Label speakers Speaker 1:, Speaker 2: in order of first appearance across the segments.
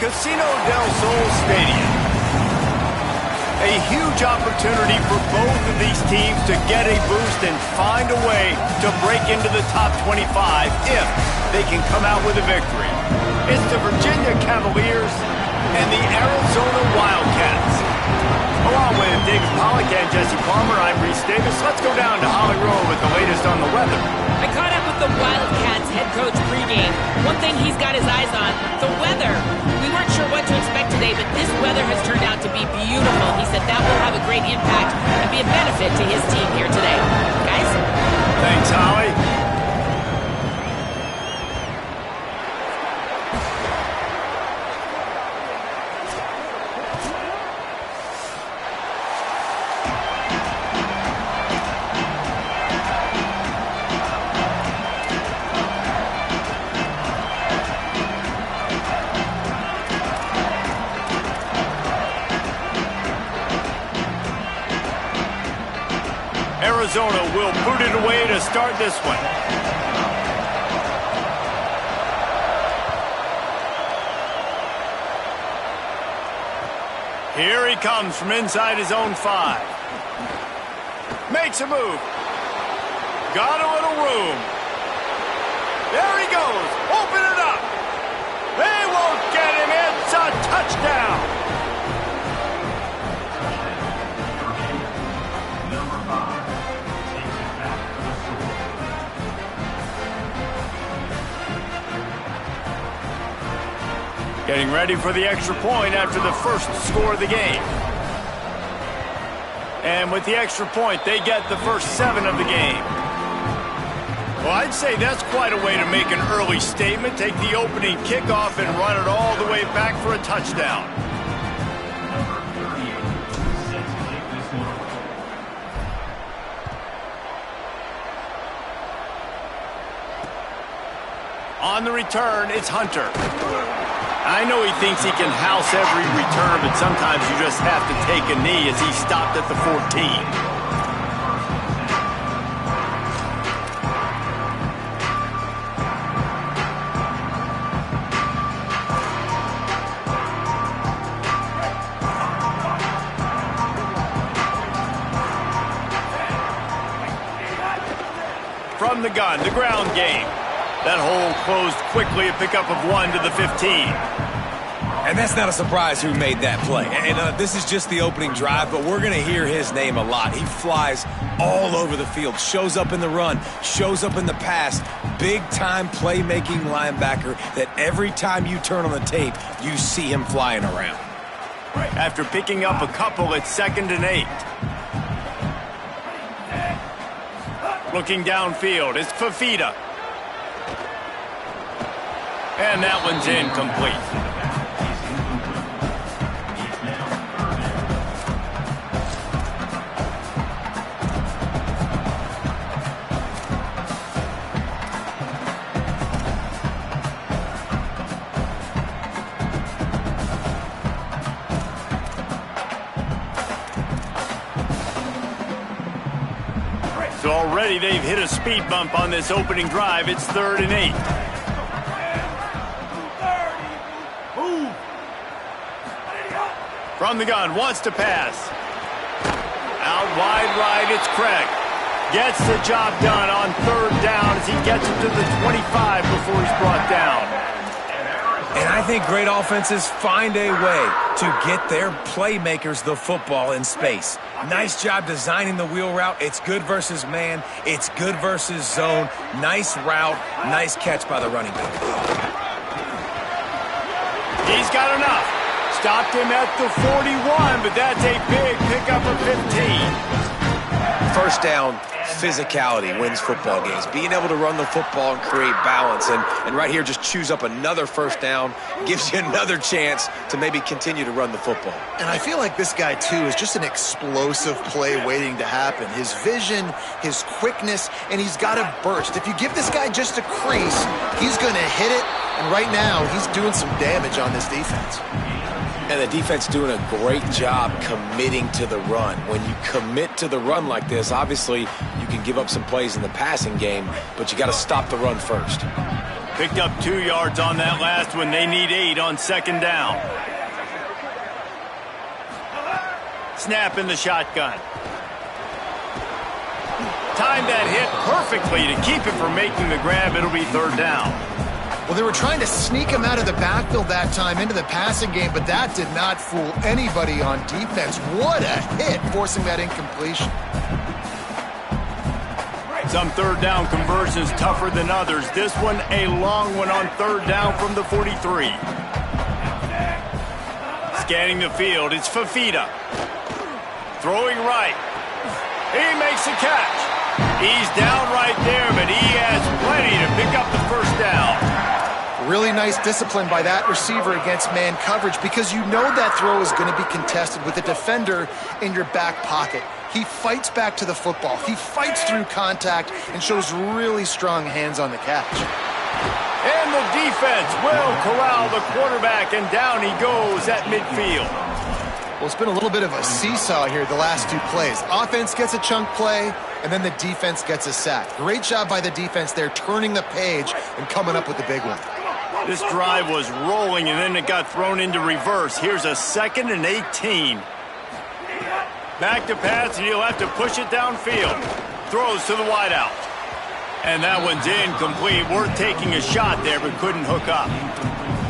Speaker 1: Casino del Sol Stadium. A huge opportunity for both of these teams to get a boost and find a way to break into the top 25 if they can come out with a victory. It's the Virginia Cavaliers and the Arizona Wildcats. Along with David Pollack and Jesse Palmer, I'm Reese Davis. Let's go down to Holly Rowe with the latest on the weather.
Speaker 2: I caught up with the Wildcats head coach pregame. One thing he's got his eyes on, the weather. We weren't sure what to expect today, but this weather has turned out to be beautiful. He said that will have a great impact and be a benefit to his team here today. Guys?
Speaker 1: Thanks, Holly. Arizona will boot it away to start this one. Here he comes from inside his own 5. Makes a move. Got a little room. There he goes. Open it up. They won't get him. It's a touchdown. Getting ready for the extra point after the first score of the game. And with the extra point, they get the first 7 of the game. Well, I'd say that's quite a way to make an early statement. Take the opening kickoff and run it all the way back for a touchdown. On the return, it's Hunter. I know he thinks he can house every return, but sometimes you just have to take a knee as he stopped at the 14. From the gun, the ground game. That hole closed quickly, a pickup of 1 to the 15.
Speaker 3: And that's not a surprise who made that play. And this is just the opening drive, but we're going to hear his name a lot. He flies all over the field, shows up in the run, shows up in the pass. Big-time playmaking linebacker that every time you turn on the tape, you see him flying around.
Speaker 1: After picking up a couple, it's 2nd and 8. Looking downfield, it's Fafita. And that one's incomplete. So already they've hit a speed bump on this opening drive. It's 3rd and 8. From the gun, wants to pass. Out wide right, it's Craig. Gets the job done on 3rd down as he gets it to the 25 before he's brought down.
Speaker 3: And I think great offenses find a way to get their playmakers the football in space. Nice job designing the wheel route. It's good versus man. It's good versus zone. Nice route. Nice catch by the running back.
Speaker 1: He's got enough. Stopped him at the 41, but that's a big pickup of 15.
Speaker 3: First down, physicality wins football games. Being able to run the football and create balance. And right here, just choose up another first down. Gives you another chance to maybe continue to run the football.
Speaker 4: And I feel like this guy, too, is just an explosive play waiting to happen. His vision, his quickness, and he's got a burst. If you give this guy just a crease, he's going to hit it. And right now, he's doing some damage on this defense.
Speaker 3: And the defense doing a great job committing to the run. When you commit to the run like this, obviously you can give up some plays in the passing game, but you got to stop the run first.
Speaker 1: Picked up 2 yards on that last one. They need 8 on second down. Snap in the shotgun. Timed that hit perfectly to keep him from making the grab. It'll be third down.
Speaker 4: Well, they were trying to sneak him out of the backfield that time into the passing game, but that did not fool anybody on defense. What a hit, forcing that incompletion.
Speaker 1: Some third down conversions tougher than others. This one a long one on third down from the 43. Scanning the field, it's Fafita. Throwing right. He makes a catch. He's down right there, but he has plenty to pick up the first down.
Speaker 4: Really nice discipline by that receiver against man coverage, because you know that throw is going to be contested with a defender in your back pocket. He fights back to the football. He fights through contact and shows really strong hands on the catch.
Speaker 1: And the defense will corral the quarterback, and down he goes at midfield.
Speaker 4: Well, it's been a little bit of a seesaw here the last 2 plays. Offense gets a chunk play, and then the defense gets a sack. Great job by the defense there, turning the page and coming up with the big one.
Speaker 1: This drive was rolling, and then it got thrown into reverse. Here's a 2nd and 18. Back to pass, and he'll have to push it downfield. Throws to the wideout. And that one's incomplete. Worth taking a shot there, but couldn't hook up.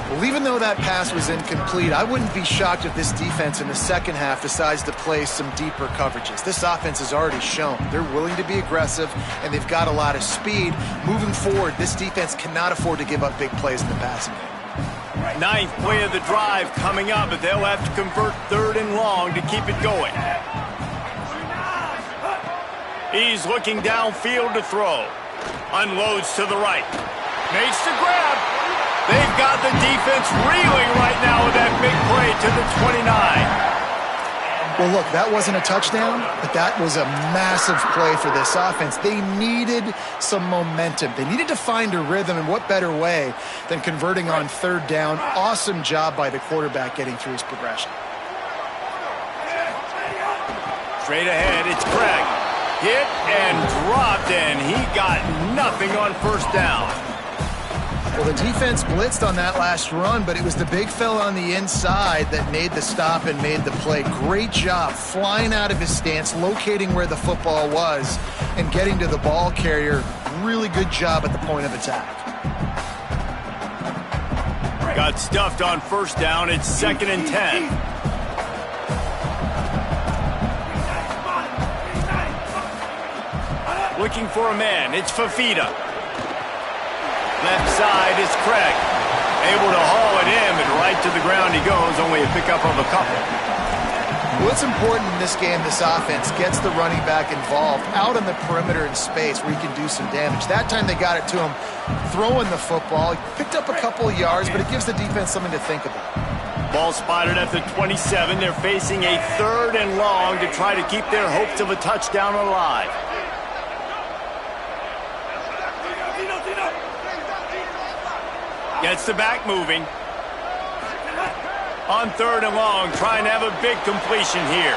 Speaker 4: Well, even though that pass was incomplete, I wouldn't be shocked if this defense in the second half decides to play some deeper coverages. This offense has already shown they're willing to be aggressive, and they've got a lot of speed. Moving forward, this defense cannot afford to give up big plays in the passing game.
Speaker 1: 9th play of the drive coming up, but they'll have to convert 3rd and long to keep it going. He's looking downfield to throw. Unloads to the right. Makes the grab. They've got the defense reeling right now with that big play to the 29.
Speaker 4: Well, look, that wasn't a touchdown, but that was a massive play for this offense. They needed some momentum. They needed to find a rhythm, and what better way than converting on 3rd down. Awesome job by the quarterback getting through his progression.
Speaker 1: Straight ahead, it's Craig. Hit and dropped, and he got nothing on 1st down.
Speaker 4: Well, the defense blitzed on that last run, but it was the big fella on the inside that made the stop and made the play. Great job flying out of his stance, locating where the football was, and getting to the ball carrier. Really good job at the point of attack.
Speaker 1: Got stuffed on 1st down. It's 2nd and 10. Looking for a man. It's Fafita. Left side is Craig. Able to haul it in, but right to the ground he goes. Only a pickup of a couple.
Speaker 4: What's important in this game, this offense gets the running back involved out on the perimeter in space where he can do some damage. That time they got it to him throwing the football. He picked up a couple of yards, but it gives the defense something to think about.
Speaker 1: Ball spotted at the 27. They're facing a 3rd and long to try to keep their hopes of a touchdown alive. Gets the back moving. On 3rd and long, trying to have a big completion here.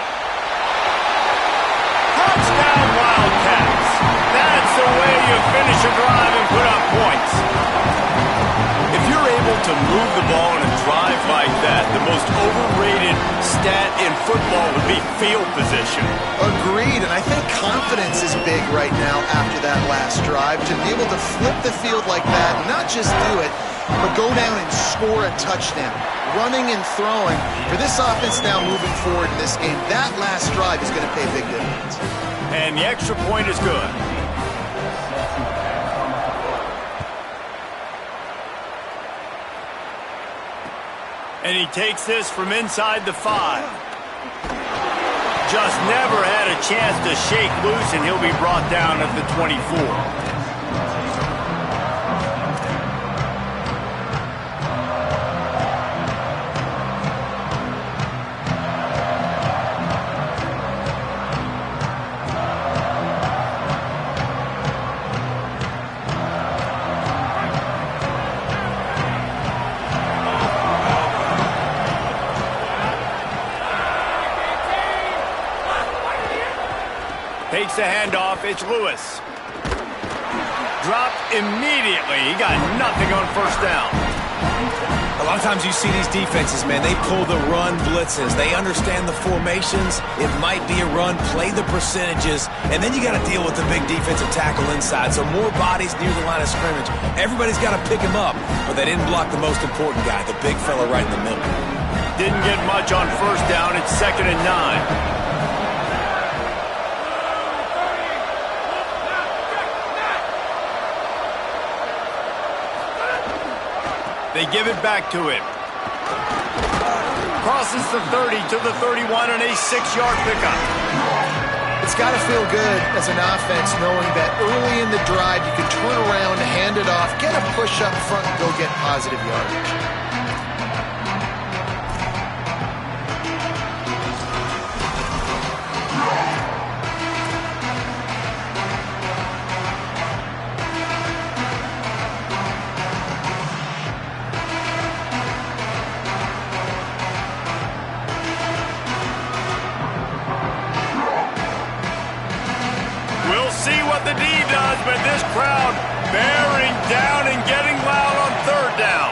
Speaker 1: Touchdown Wildcats. That's the way you finish a drive and put up points. If you're able to move the ball in a drive like that, the most overrated stat in football would be field position.
Speaker 4: Agreed, and I think confidence is big right now after that last drive. To be able to flip the field like that, not just do it, but go down and score a touchdown. Running and throwing. For this offense now moving forward in this game, that last drive is going to pay big dividends.
Speaker 1: And the extra point is good. And he takes this from inside the 5. Just never had a chance to shake loose, and he'll be brought down at the 24. Takes the handoff, it's Lewis. dropped immediately. He got nothing on first down.
Speaker 3: A lot of times you see these defenses, man, they pull the run blitzes. They understand the formations. It might be a run, play the percentages, and then you got to deal with the big defensive tackle inside. So more bodies near the line of scrimmage. Everybody's got to pick him up, but they didn't block the most important guy, the big fella right in the middle.
Speaker 1: Didn't get much on first down. It's 2nd and 9. They give it back to him. Crosses the 30 to the 31 and a 6-yard pickup.
Speaker 4: It's got to feel good as an offense knowing that early in the drive you can turn around, hand it off, get a push up front, and go get positive yardage.
Speaker 1: The D does, but this crowd bearing down and getting loud on 3rd down.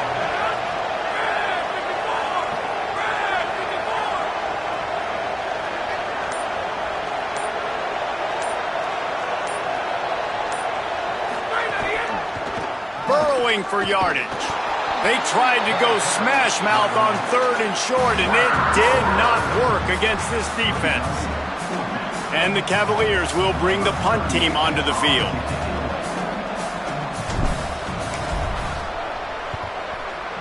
Speaker 1: Burrowing for yardage. They tried to go smash mouth on 3rd and short, and it did not work against this defense. And the Cavaliers will bring the punt team onto the field.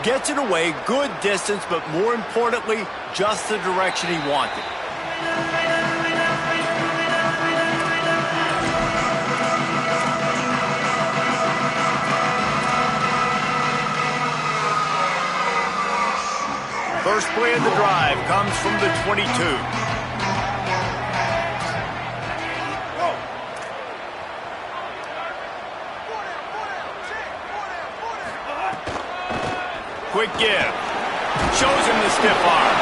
Speaker 1: Gets it away, good distance, but more importantly, just the direction he wanted. First play of the drive comes from the 22. Quick give. Shows him the stiff arm.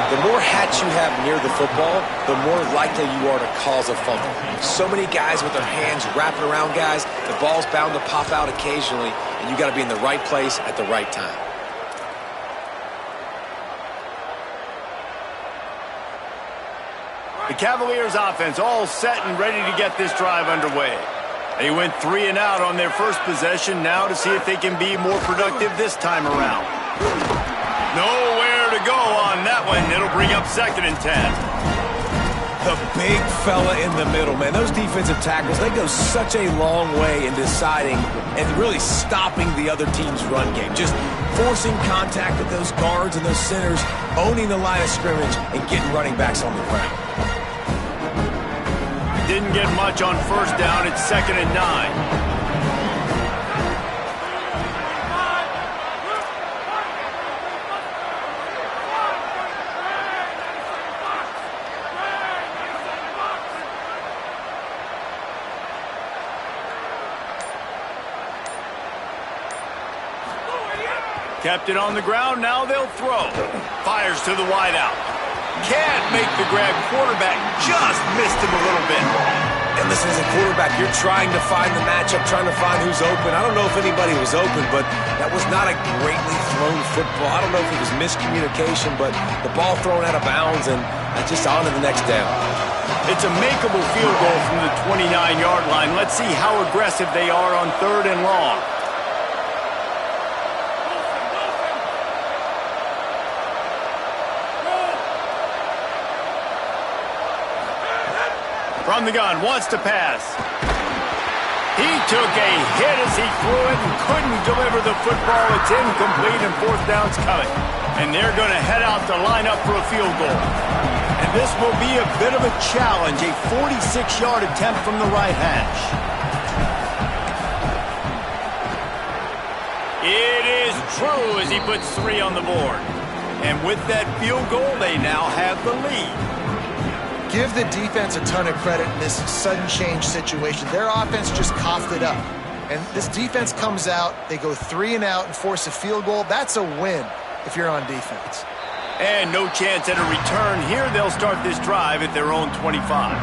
Speaker 3: The more hats you have near the football, the more likely you are to cause a fumble. So many guys with their hands wrapping around guys, the ball's bound to pop out occasionally, and you got to be in the right place at the right time.
Speaker 1: The Cavaliers offense all set and ready to get this drive underway. They went 3 and out on their first possession, now to see if they can be more productive this time around. Nowhere to go on that one. It'll bring up 2nd and 10.
Speaker 3: The big fella in the middle, man. Those defensive tackles, they go such a long way in deciding and really stopping the other team's run game. Just forcing contact with those guards and those centers, owning the line of scrimmage, and getting running backs on the ground.
Speaker 1: Didn't get much on first down. It's 2nd and 9. Kept it on the ground, now they'll throw. Fires to the wideout. Can't make the grab. Quarterback just missed him a little bit.
Speaker 3: And listen, as a quarterback, you're trying to find the matchup, trying to find who's open. I don't know if anybody was open, but that was not a greatly thrown football. I don't know if it was miscommunication, but the ball thrown out of bounds and just on to the next down.
Speaker 1: It's a makeable field goal from the 29-yard line. Let's see how aggressive they are on 3rd and long. From the gun, wants to pass. He took a hit as he threw it and couldn't deliver the football. It's incomplete and 4th down's coming. And they're going to head out to line up for a field goal. And this will be a bit of a challenge, a 46-yard attempt from the right hash. It is true as he puts 3 on the board. And with that field goal, they now have the lead.
Speaker 4: Give the defense a ton of credit in this sudden change situation. Their offense just coughed it up. And this defense comes out, they go 3 and out and force a field goal. That's a win if you're on defense.
Speaker 1: And no chance at a return here. They'll start this drive at their own 25.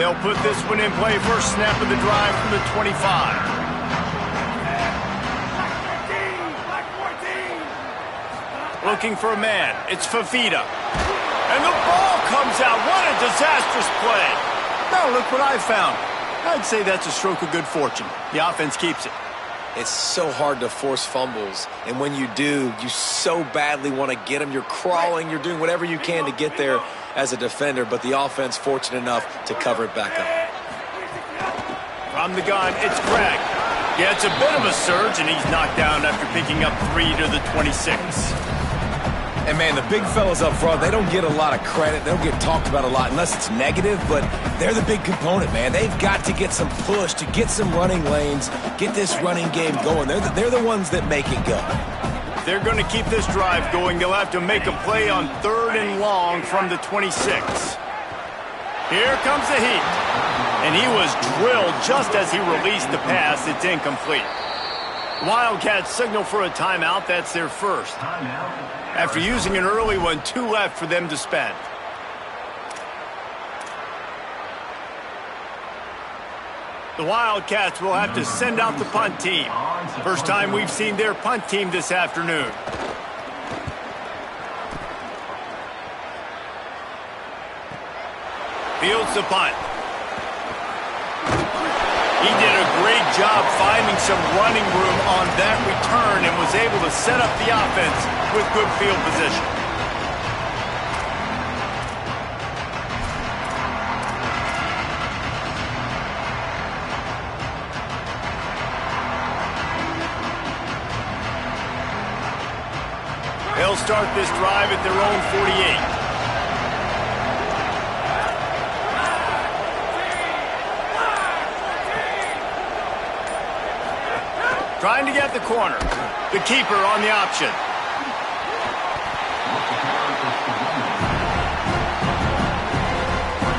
Speaker 1: They'll put this one in play. First snap of the drive from the 25. Looking for a man. It's Fafita. And the ball comes out. What a disastrous play. Now look what I found. I'd say that's a stroke of good fortune. The offense keeps it.
Speaker 3: It's so hard to force fumbles, and when you do, you so badly want to get them. You're crawling, you're doing whatever you can to get there as a defender, but the offense fortunate enough to cover it back up.
Speaker 1: From the gun, it's Craig. Gets a bit of a surge, and he's knocked down after picking up 3 to the 26.
Speaker 3: And, man, the big fellas up front, they don't get a lot of credit. They don't get talked about a lot unless it's negative, but they're the big component, man. They've got to get some push, to get some running lanes, get this running game going. They're the ones that make it go.
Speaker 1: They're going to keep this drive going. They'll have to make a play on 3rd and long from the 26. Here comes the heat. And he was drilled just as he released the pass. It's incomplete. Wildcats signal for a timeout. That's their first. After using an early one, 2 left for them to spend. The Wildcats will have to send out the punt team. First time we've seen their punt team this afternoon. Fields the punt. He did a great job finding some running room on that return and was able to set up the offense with good field position. They'll start this drive at their own 48. Trying to get the corner. The keeper on the option.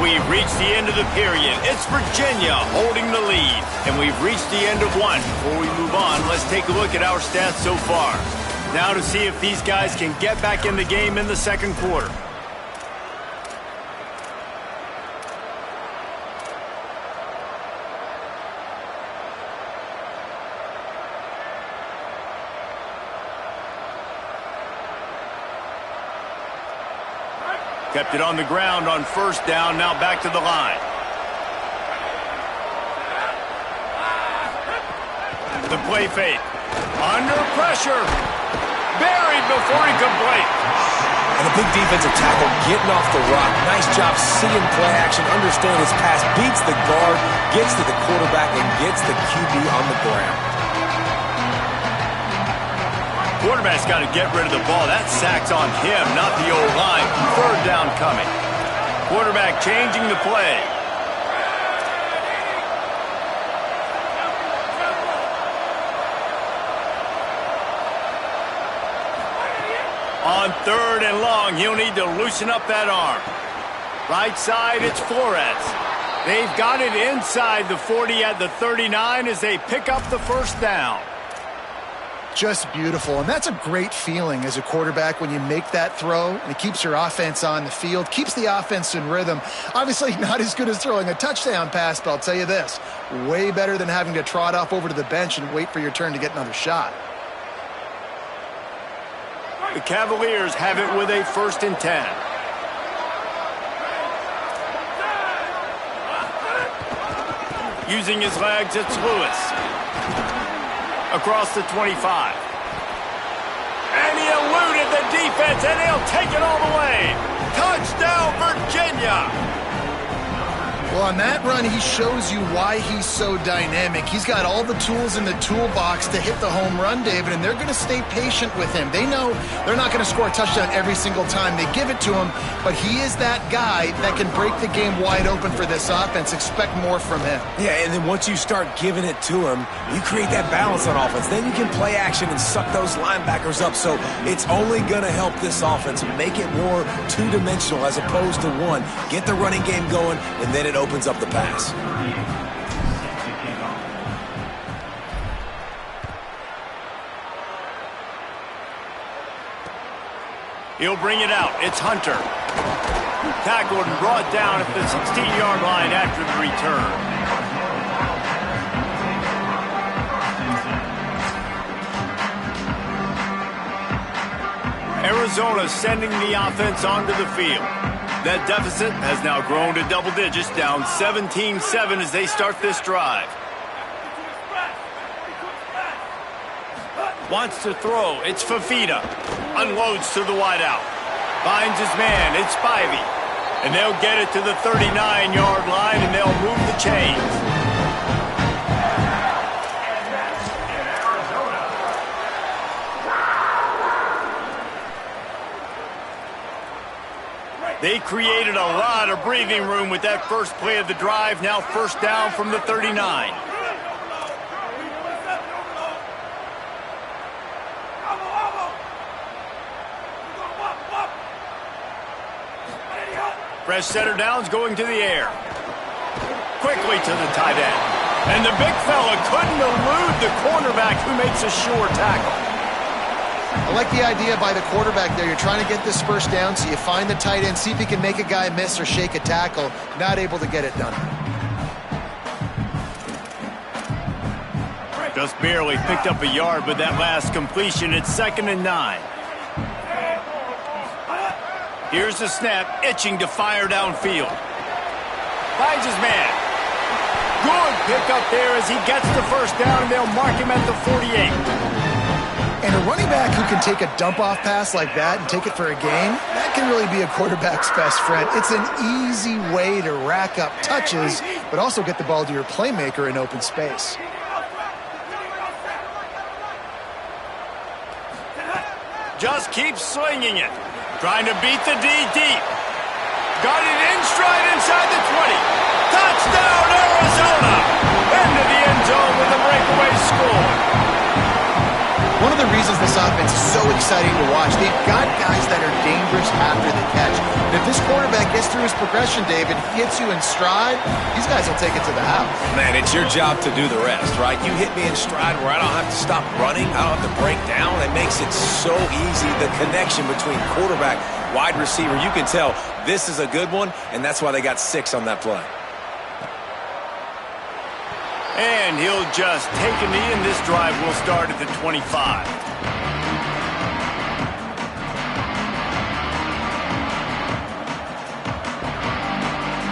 Speaker 1: We've reached the end of the period. It's Virginia holding the lead. And we've reached the end of one. Before we move on, let's take a look at our stats so far. Now to see if these guys can get back in the game in the second quarter. Kept it on the ground on first down, now back to the line. The play fake. Under pressure. Buried before he could blink.
Speaker 3: And a big defensive tackle getting off the rock. Nice job seeing play action, understand his pass, beats the guard, gets to the quarterback, and gets the QB on the ground.
Speaker 1: Quarterback's got to get rid of the ball. That sack's on him, not the O-line. 3rd down coming. Quarterback changing the play. On 3rd and long, he'll need to loosen up that arm. Right side, it's Flores. They've got it inside the 40 at the 39 as they pick up the first down.
Speaker 4: Just beautiful, and that's a great feeling as a quarterback when you make that throw, and it keeps your offense on the field, keeps the offense in rhythm. Obviously not as good as throwing a touchdown pass, but I'll tell you this, way better than having to trot off over to the bench and wait for your turn to get another shot.
Speaker 1: The Cavaliers have it with a 1st and 10. Using his legs, it's Lewis. Across the 25. And he eluded the defense, and he'll take it all the way. Touchdown, Virginia!
Speaker 4: Well, on that run, he shows you why he's so dynamic. He's got all the tools in the toolbox to hit the home run, David, and they're going to stay patient with him. They know they're not going to score a touchdown every single time they give it to him, but he is that guy that can break the game wide open for this offense. Expect more from him.
Speaker 3: Yeah, and then once you start giving it to him, you create that balance on offense. Then you can play action and suck those linebackers up. So it's only going to help this offense make it more two-dimensional as opposed to one. Get the running game going, and then it opens up the pass.
Speaker 1: He'll bring it out. It's Hunter. tackled and brought down at the 16-yard line after the return. Arizona sending the offense onto the field. That deficit has now grown to double digits, down 17-7 as they start this drive. Wants to throw. It's Fafita. Unloads to the wideout. Finds his man. It's Spivey. And they'll get it to the 39-yard line, and they'll move the chains. They created a lot of breathing room with that first play of the drive. Now first down from the 39. Fresh center downs going to the air. Quickly to the tight end. And the big fella couldn't elude the cornerback who makes a sure tackle.
Speaker 4: I like the idea by the quarterback there. You're trying to get this first down, so you find the tight end, see if he can make a guy miss or shake a tackle. Not able to get it done.
Speaker 1: Just barely picked up a yard with that last completion. It's 2nd and 9. Here's the snap, itching to fire downfield. Finds his man. Good pickup there as he gets the first down, and they'll mark him at the 48.
Speaker 4: And a running back who can take a dump-off pass like that and take it for a gain, that can really be a quarterback's best friend. It's an easy way to rack up touches, but also get the ball to your playmaker in open space.
Speaker 1: Just keeps slinging it. Trying to beat the D deep. Got it in stride inside the 20. Touchdown, Arizona! Into the end zone with a breakaway score.
Speaker 4: One of the reasons this offense is so exciting to watch, they've got guys that are dangerous after the catch. And if this quarterback gets through his progression, David, hits you in stride, these guys will take it to the house.
Speaker 3: Man, it's your job to do the rest, right? You hit me in stride where I don't have to stop running. I don't have to break down. It makes it so easy. The connection between quarterback, wide receiver, you can tell this is a good one, and that's why they got 6 on that play.
Speaker 1: And he'll just take a knee, and this drive will start at the 25.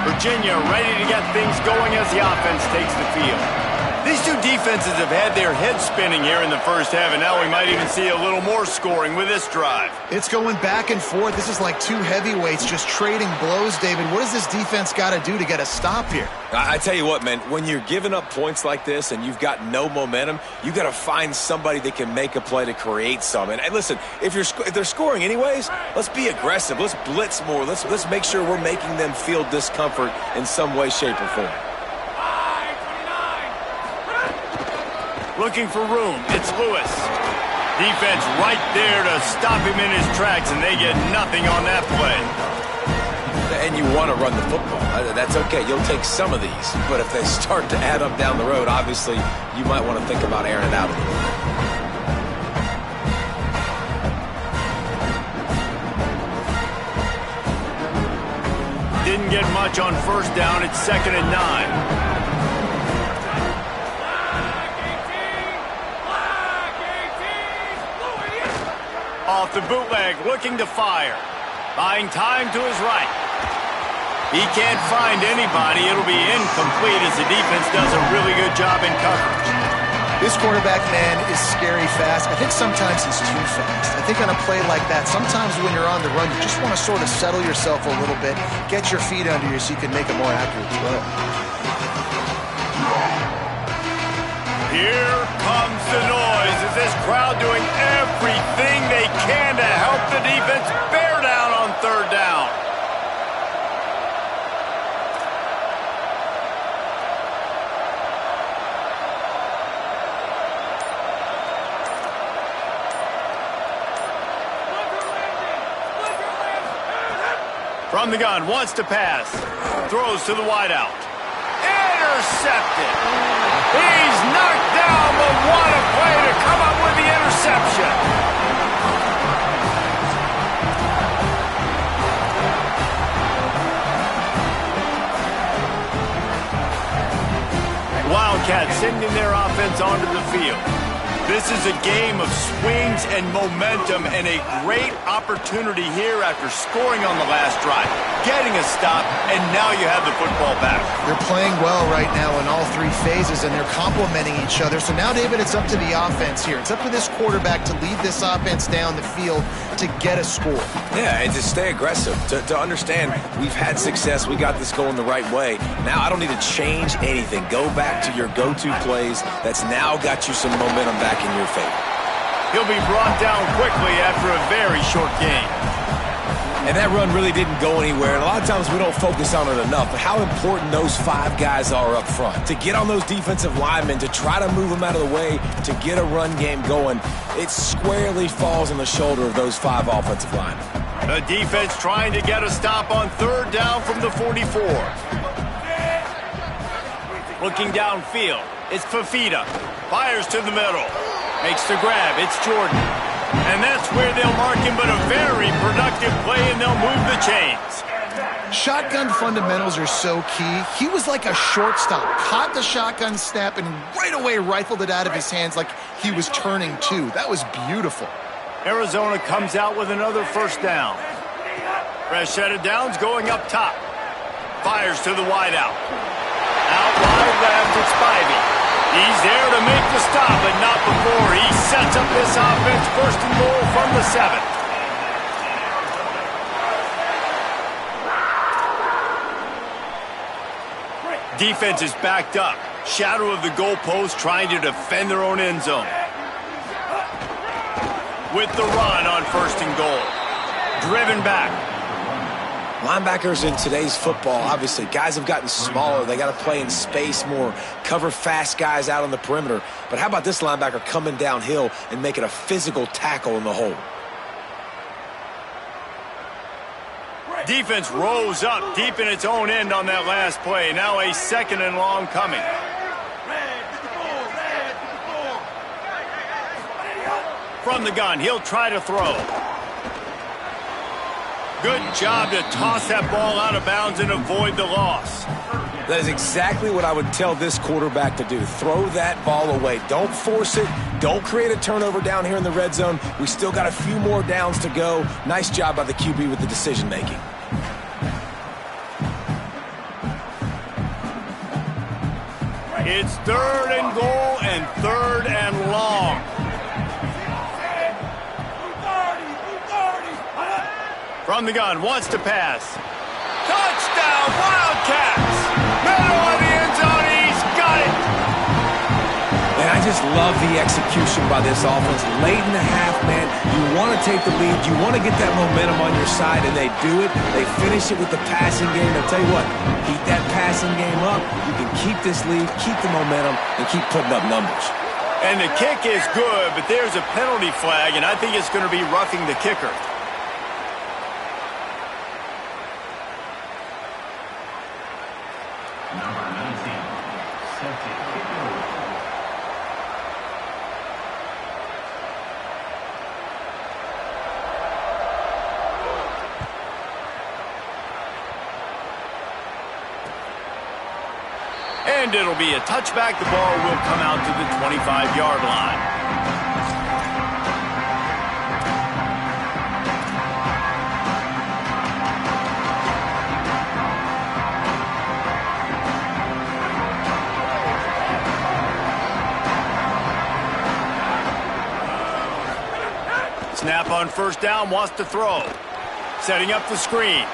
Speaker 1: Virginia ready to get things going as the offense takes the field. These two defenses have had their heads spinning here in the first half, and now we might even see a little more scoring with this drive.
Speaker 4: It's going back and forth. This is like two heavyweights just trading blows, David. What does this defense got to do to get a stop here?
Speaker 3: I tell you what, man, when you're giving up points like this and you've got no momentum, you got to find somebody that can make a play to create some. And listen, if they're scoring anyways, let's be aggressive. Let's blitz more. Let's make sure we're making them feel discomfort in some way, shape, or form.
Speaker 1: Looking for room. It's Lewis. Defense right there to stop him in his tracks, and they get nothing on that play.
Speaker 3: And you want to run the football. That's okay. You'll take some of these. But if they start to add up down the road, obviously, you might want to think about airing it out a little.
Speaker 1: Didn't get much on first down. It's 2nd and 9. Off the bootleg, looking to fire. Buying time to his right. He can't find anybody. It'll be incomplete as the defense does a really good job in coverage.
Speaker 4: This quarterback, man, is scary fast. I think sometimes he's too fast. I think on a play like that, sometimes when you're on the run, you just want to sort of settle yourself a little bit, get your feet under you so you can make a more accurate throw.
Speaker 1: Here comes the noise as this crowd doing everything they can to help the defense bear down on third down. From the gun, wants to pass. Throws to the wideout. Intercepted. He's knocked down, but what a play to come up with the interception. offense onto the field. This is a game of swings and momentum and a great opportunity here after scoring on the last drive, getting a stop, and now you have the football back.
Speaker 4: They're playing well right now in all three phases, and they're complementing each other. So now, David, it's up to the offense here. It's up to this quarterback to lead this offense down the field to get a score.
Speaker 3: Yeah, and to stay aggressive, to understand we've had success, we got this going the right way. Now I don't need to change anything. Go back to your go-to plays. That's now got you some momentum back in your favor.
Speaker 1: He'll be brought down quickly after a very short game.
Speaker 3: And that run really didn't go anywhere. And a lot of times we don't focus on it enough, but how important those 5 guys are up front. To get on those defensive linemen, to try to move them out of the way, to get a run game going, it squarely falls on the shoulder of those 5 offensive linemen.
Speaker 1: The defense trying to get a stop on 3rd down from the 44. Looking downfield, it's Fafita. Fires to the middle. Makes the grab. It's Jordan. And that's where they'll mark him, but a very productive play, and they'll move the chains.
Speaker 4: Shotgun fundamentals are so key. He was like a shortstop. Caught the shotgun snap and right away rifled it out of his hands like he was turning two. That was beautiful.
Speaker 1: Arizona comes out with another 1st down. Fresh set of downs going up top. Fires to the wideout. Out wide left, it's Spivey. He's there to make the stop, but not before he sets up this offense 1st and goal from the 7th. Defense is backed up. Shadow of the goalpost trying to defend their own end zone. With the run on 1st and goal. Driven back.
Speaker 3: Linebackers in today's football, obviously, guys have gotten smaller. They got to play in space more, cover fast guys out on the perimeter. But how about this linebacker coming downhill and making a physical tackle in the hole?
Speaker 1: Defense rose up deep in its own end on that last play. Now a 2nd and long coming. From the gun, he'll try to throw. Good job to toss that ball out of bounds and avoid the loss.
Speaker 3: That is exactly what I would tell this quarterback to do. Throw that ball away. Don't force it. Don't create a turnover down here in the red zone. We still got a few more downs to go. Nice job by the QB with the decision making.
Speaker 1: It's 3rd and goal and 3rd and long. From the gun, wants to pass. Touchdown, Wildcats! Middle of the end zone, he's got it!
Speaker 3: And I just love the execution by this offense. Late in the half, man, you want to take the lead. You want to get that momentum on your side, and they do it. They finish it with the passing game. I'll tell you what, keep that passing game up. You can keep this lead, keep the momentum, and keep putting up numbers.
Speaker 1: And the kick is good, but there's a penalty flag, and I think it's going to be roughing the kicker. And it'll be a touchback. The ball will come out to the 25-yard line. Snap on 1st down, wants to throw. Setting up the screen.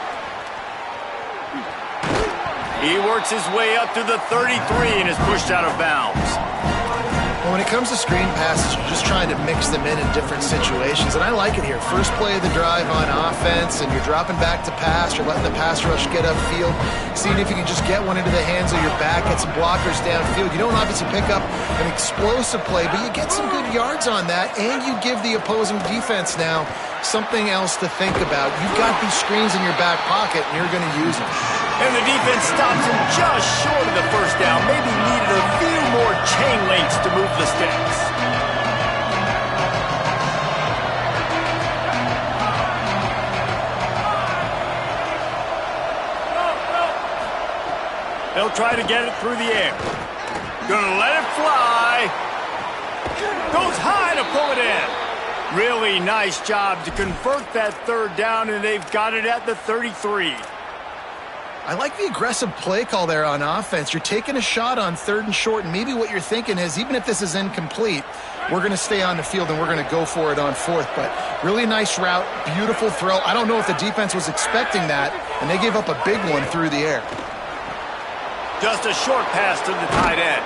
Speaker 1: He works his way up to the 33 and is pushed out of bounds.
Speaker 4: Well, when it comes to screen passes, you're just trying to mix them in different situations, and I like it here. First play of the drive on offense, and you're dropping back to pass. You're letting the pass rush get upfield, seeing if you can just get one into the hands of your back, get some blockers downfield. You don't obviously pick up an explosive play, but you get some good yards on that, and you give the opposing defense now something else to think about. You've got these screens in your back pocket, and you're going to use them.
Speaker 1: And the defense stops him just short of the 1st down. Maybe needed a few more chain links to move the sticks. They'll try to get it through the air. Gonna let it fly. Goes high to pull it in. Really nice job to convert that third down, and they've got it at the 33.
Speaker 4: I like the aggressive play call there on offense. You're taking a shot on 3rd and short, and maybe what you're thinking is, even if this is incomplete, we're going to stay on the field and we're going to go for it on 4th. But really nice route, beautiful throw. I don't know if the defense was expecting that, and they gave up a big one through the air.
Speaker 1: Just a short pass to the tight end.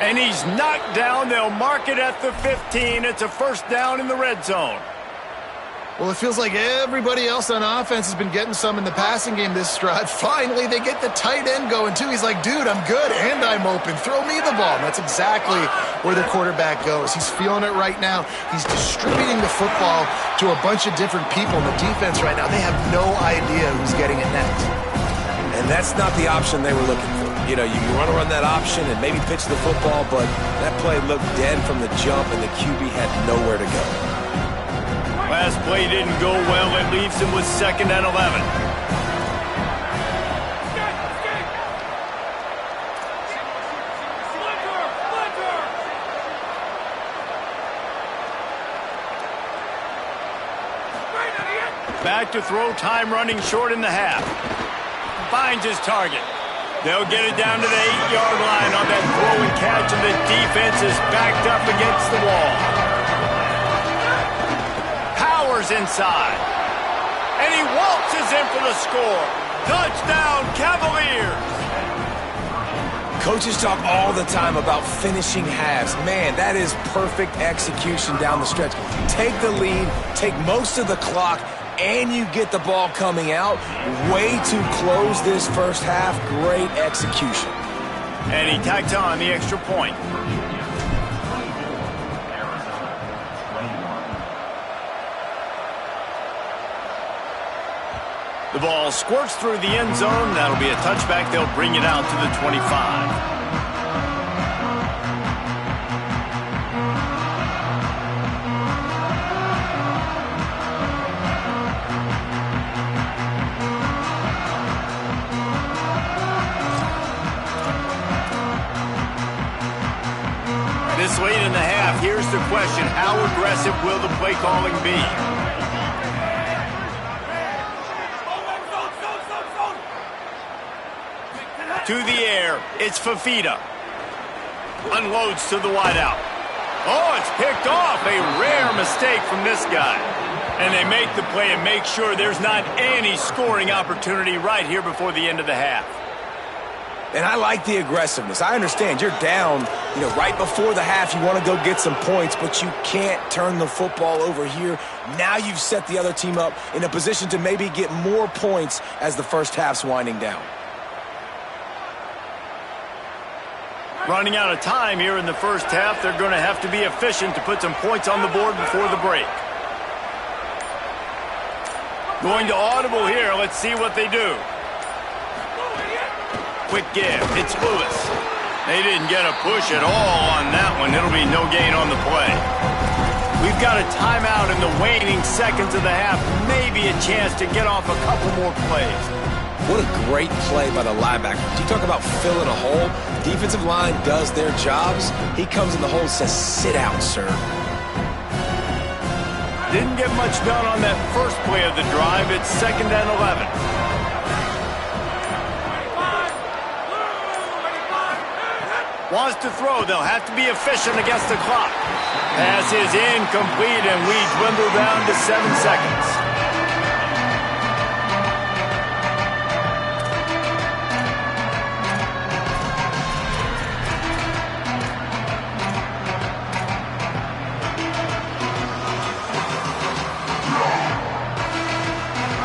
Speaker 1: And he's knocked down. They'll mark it at the 15. It's a first down in the red zone.
Speaker 4: Well, it feels like everybody else on offense has been getting some in the passing game this drive. Finally, they get the tight end going, too. He's like, dude, I'm good, and I'm open. Throw me the ball. And that's exactly where the quarterback goes. He's feeling it right now. He's distributing the football to a bunch of different people. And the defense right now, they have no idea who's getting it next.
Speaker 3: And that's not the option they were looking for. You know, you want to run that option and maybe pitch the football, but that play looked dead from the jump, and the QB had nowhere to go.
Speaker 1: Last play didn't go well. It leaves him with 2nd and 11. Back to throw, time running short in the half. Finds his target. They'll get it down to the 8-yard line on that throw and catch, and the defense is backed up against the wall. Powers inside. And he waltzes in for the score. Touchdown, Cavaliers!
Speaker 3: Coaches talk all the time about finishing halves. Man, that is perfect execution down the stretch. Take the lead, take most of the clock, and you get the ball coming out. Way to close this first half. Great execution.
Speaker 1: And he tacked on the extra point. The ball squirts through the end zone. That'll be a touchback. They'll bring it out to the 25. This late in the half, here's the question. How aggressive will the play calling be? To the air, it's Fafita. Unloads to the wideout. Oh, it's picked off. A rare mistake from this guy. And they make the play and make sure there's not any scoring opportunity right here before the end of the half.
Speaker 3: And I like the aggressiveness. I understand you're down, right before the half. You want to go get some points, but you can't turn the football over here. Now you've set the other team up in a position to maybe get more points as the first half's winding down.
Speaker 1: Running out of time here in the first half. They're going to have to be efficient to put some points on the board before the break. Going to audible here. Let's see what they do. Quick give. It's Lewis. They didn't get a push at all on that one. It'll be no gain on the play. We've got a timeout in the waning seconds of the half. Maybe a chance to get off a couple more plays.
Speaker 3: What a great play by the linebacker. You talk about filling a hole. Defensive line does their jobs. He comes in the hole and says, sit out, sir.
Speaker 1: Didn't get much done on that first play of the drive. It's 2nd and 11. Wants to throw. They'll have to be efficient against the clock. Pass is incomplete, and we dwindle down to 7 seconds.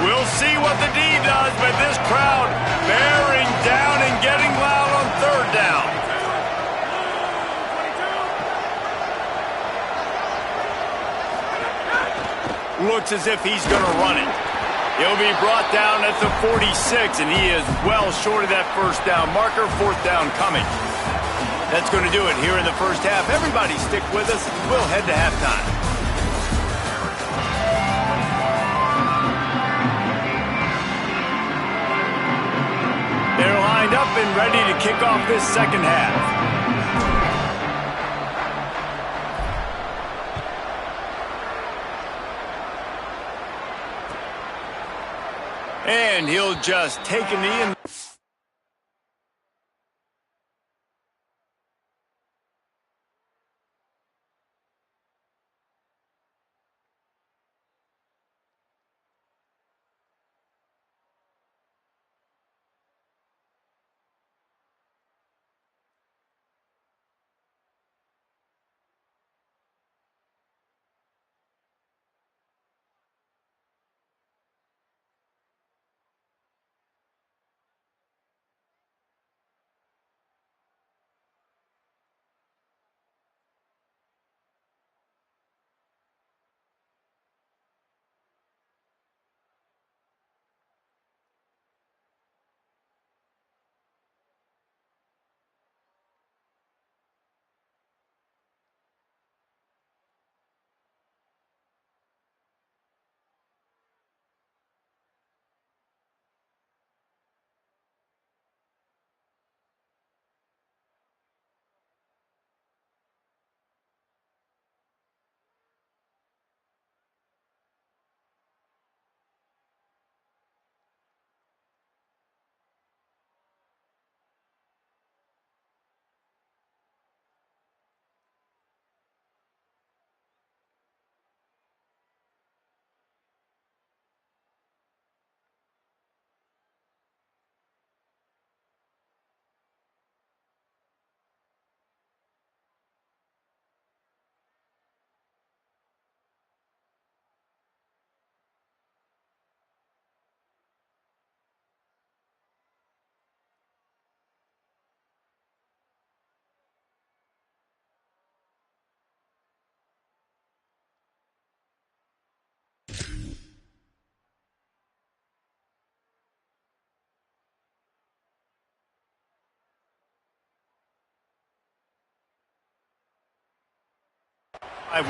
Speaker 1: We'll see what the D does, but this crowd bearing down and getting loud on 3rd down. Looks as if he's going to run it. He'll be brought down at the 46, and he is well short of that first down marker. 4th down coming. That's going to do it here in the first half. Everybody stick with us. We'll head to halftime. They're lined up and ready to kick off this second half. And he'll just take a knee and...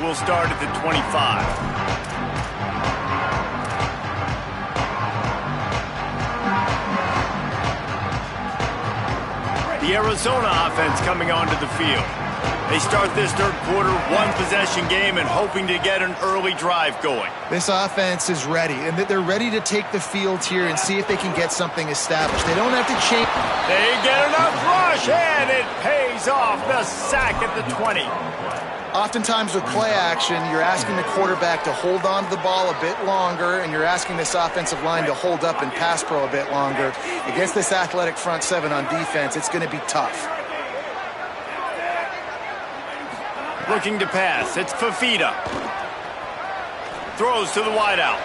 Speaker 1: We'll start at the 25. The Arizona offense coming onto the field. They start this third quarter, one-possession game, and hoping to get an early drive going.
Speaker 4: This offense is ready, and they're ready to take the field here and see if they can get something established. They don't have to change.
Speaker 1: They get enough rush, and it pays off. The sack at the 20.
Speaker 4: Oftentimes with play action, you're asking the quarterback to hold on to the ball a bit longer, and you're asking this offensive line to hold up and pass pro a bit longer. Against this athletic front seven on defense, it's going to be tough.
Speaker 1: Looking to pass, it's Fafita. Throws to the wideout.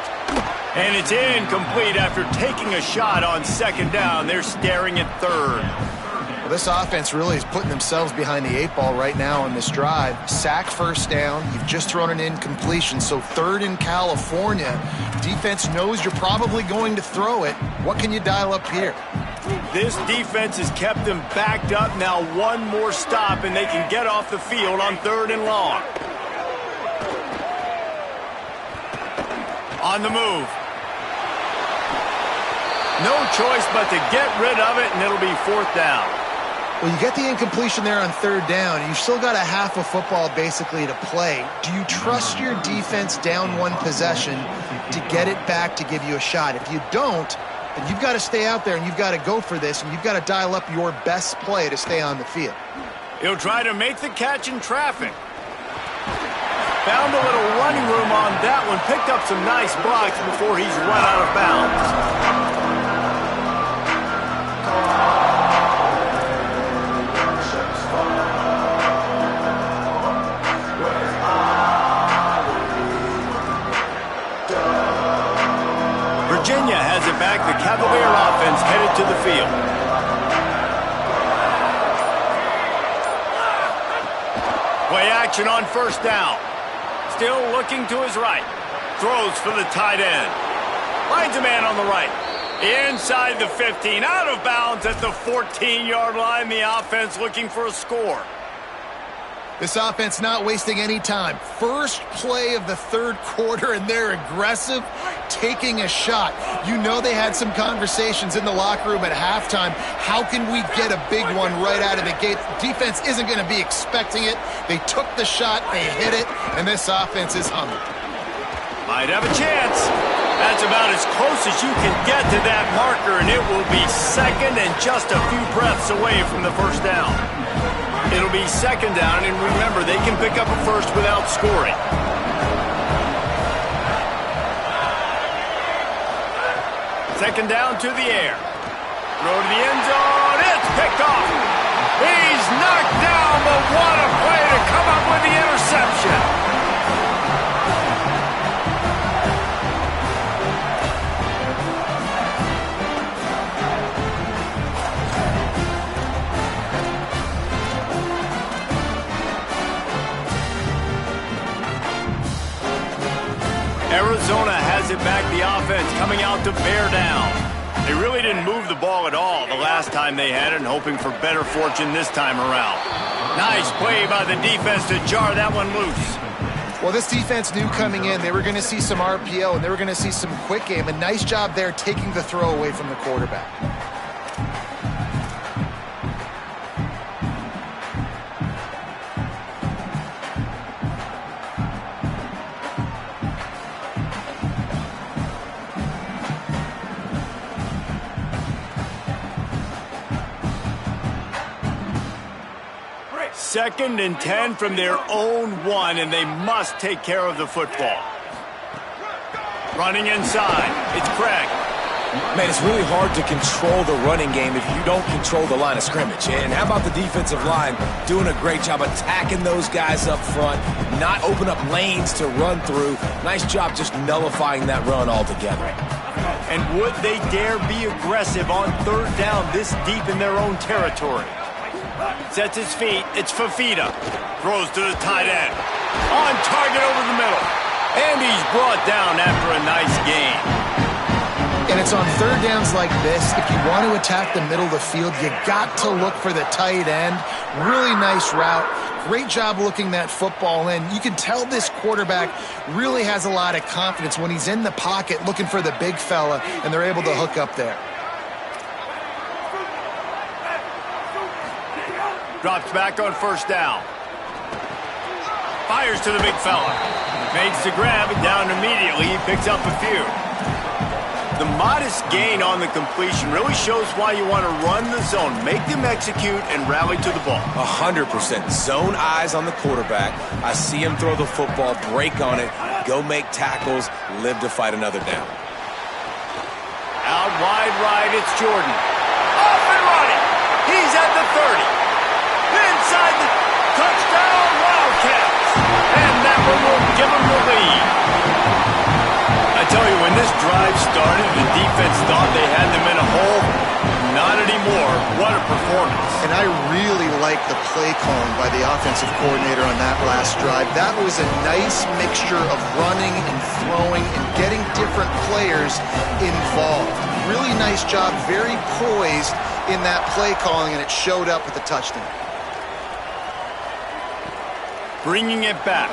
Speaker 1: And it's incomplete after taking a shot on second down. They're staring at third.
Speaker 4: Well, this offense really is putting themselves behind the 8 ball right now on this drive. Sack first down. You've just thrown an incompletion, so third in California. Defense knows you're probably going to throw it. What can you dial up here?
Speaker 1: This defense has kept them backed up. Now one more stop, and they can get off the field on third and long. On the move. No choice but to get rid of it, and it'll be fourth down.
Speaker 4: Well, you get the incompletion there on third down. You've still got a half of football basically to play. Do you trust your defense down one possession to get it back to give you a shot? If you don't, then you've got to stay out there and you've got to go for this, and you've got to dial up your best play to stay on the field.
Speaker 1: He'll try to make the catch in traffic. Found a little running room on that one. Picked up some nice blocks before he's run out of bounds. Virginia has it back. The Cavalier offense headed to the field. Play action on first down. Still looking to his right. Throws for the tight end. Finds a man on the right. Inside the 15. Out of bounds at the 14-yard line. The offense looking for a score.
Speaker 4: This offense not wasting any time. First play of the third quarter, and they're aggressive, taking a shot. You know they had some conversations in the locker room at halftime. How can we get a big one right out of the gate? Defense isn't going to be expecting it. They took the shot, they hit it, and this offense is humming.
Speaker 1: Might have a chance. That's about as close as you can get to that marker, and it will be second and just a few breaths away from the first down. It'll be second down, and remember, they can pick up a first without scoring. Second down to the air. Throw to the end zone. It's picked off. He's knocked down, but what a play to come up with the interception. Arizona has it back, the offense coming out to bear down. They really didn't move the ball at all the last time they had it, and hoping for better fortune this time around. Nice play by the defense to jar that one loose.
Speaker 4: Well, this defense knew coming in they were going to see some RPO and they were going to see some quick game. A nice job there taking the throw away from the quarterback.
Speaker 1: Second and 10 from their own 1, and they must take care of the football. Running inside, it's Craig.
Speaker 3: Man, it's really hard to control the running game if you don't control the line of scrimmage. And how about the defensive line doing a great job attacking those guys up front, not open up lanes to run through. Nice job just nullifying that run altogether.
Speaker 1: And would they dare be aggressive on third down this deep in their own territory? Sets his feet, it's Fafita. Throws to the tight end. On target over the middle. And he's brought down after a nice gain.
Speaker 4: And it's on third downs like this, if you want to attack the middle of the field, you got to look for the tight end. Really nice route. Great job looking that football in. You can tell this quarterback really has a lot of confidence when he's in the pocket looking for the big fella, and they're able to hook up there.
Speaker 1: Drops back on first down. Fires to the big fella. Makes the grab and down immediately. He picks up a few. The modest gain on the completion really shows why you want to run the zone. Make them execute and rally to the ball.
Speaker 3: 100%. Zone eyes on the quarterback. I see him throw the football, break on it, go make tackles, live to fight another down.
Speaker 1: Out wide right, it's Jordan. Off and running. He's at the 30. Inside the touchdown, Wildcats. And that one will give them the lead. I tell you, when this drive started, the defense thought they had them in a hole. Not anymore. What a performance.
Speaker 4: And I really like the play calling by the offensive coordinator on that last drive. That was a nice mixture of running and throwing and getting different players involved. Really nice job, very poised in that play calling, and it showed up with the touchdown.
Speaker 1: Bringing it back.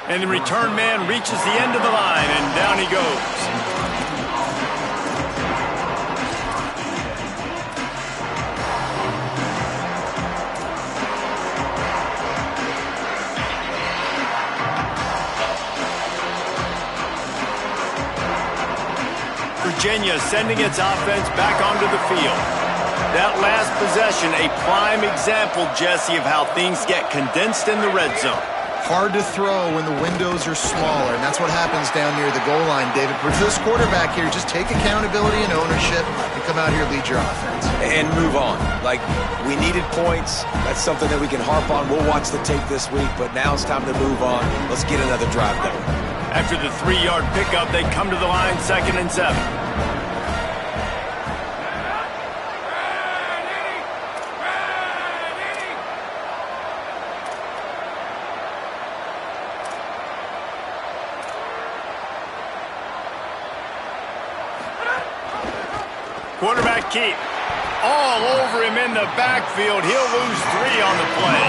Speaker 1: And the return man reaches the end of the line, and down he goes. Virginia sending its offense back onto the field. That last possession, a prime example, Jesse, of how things get condensed in the red zone.
Speaker 4: Hard to throw when the windows are smaller, and that's what happens down near the goal line, David. But for this quarterback here, just take accountability and ownership and come out here and lead your offense.
Speaker 3: And move on. Like, we needed points. That's something that we can harp on. We'll watch the tape this week, but now it's time to move on. Let's get another drive going.
Speaker 1: After the 3-yard pickup, they come to the line, 2nd and 7. Quarterback keep. All over him in the backfield. He'll lose 3 on the play.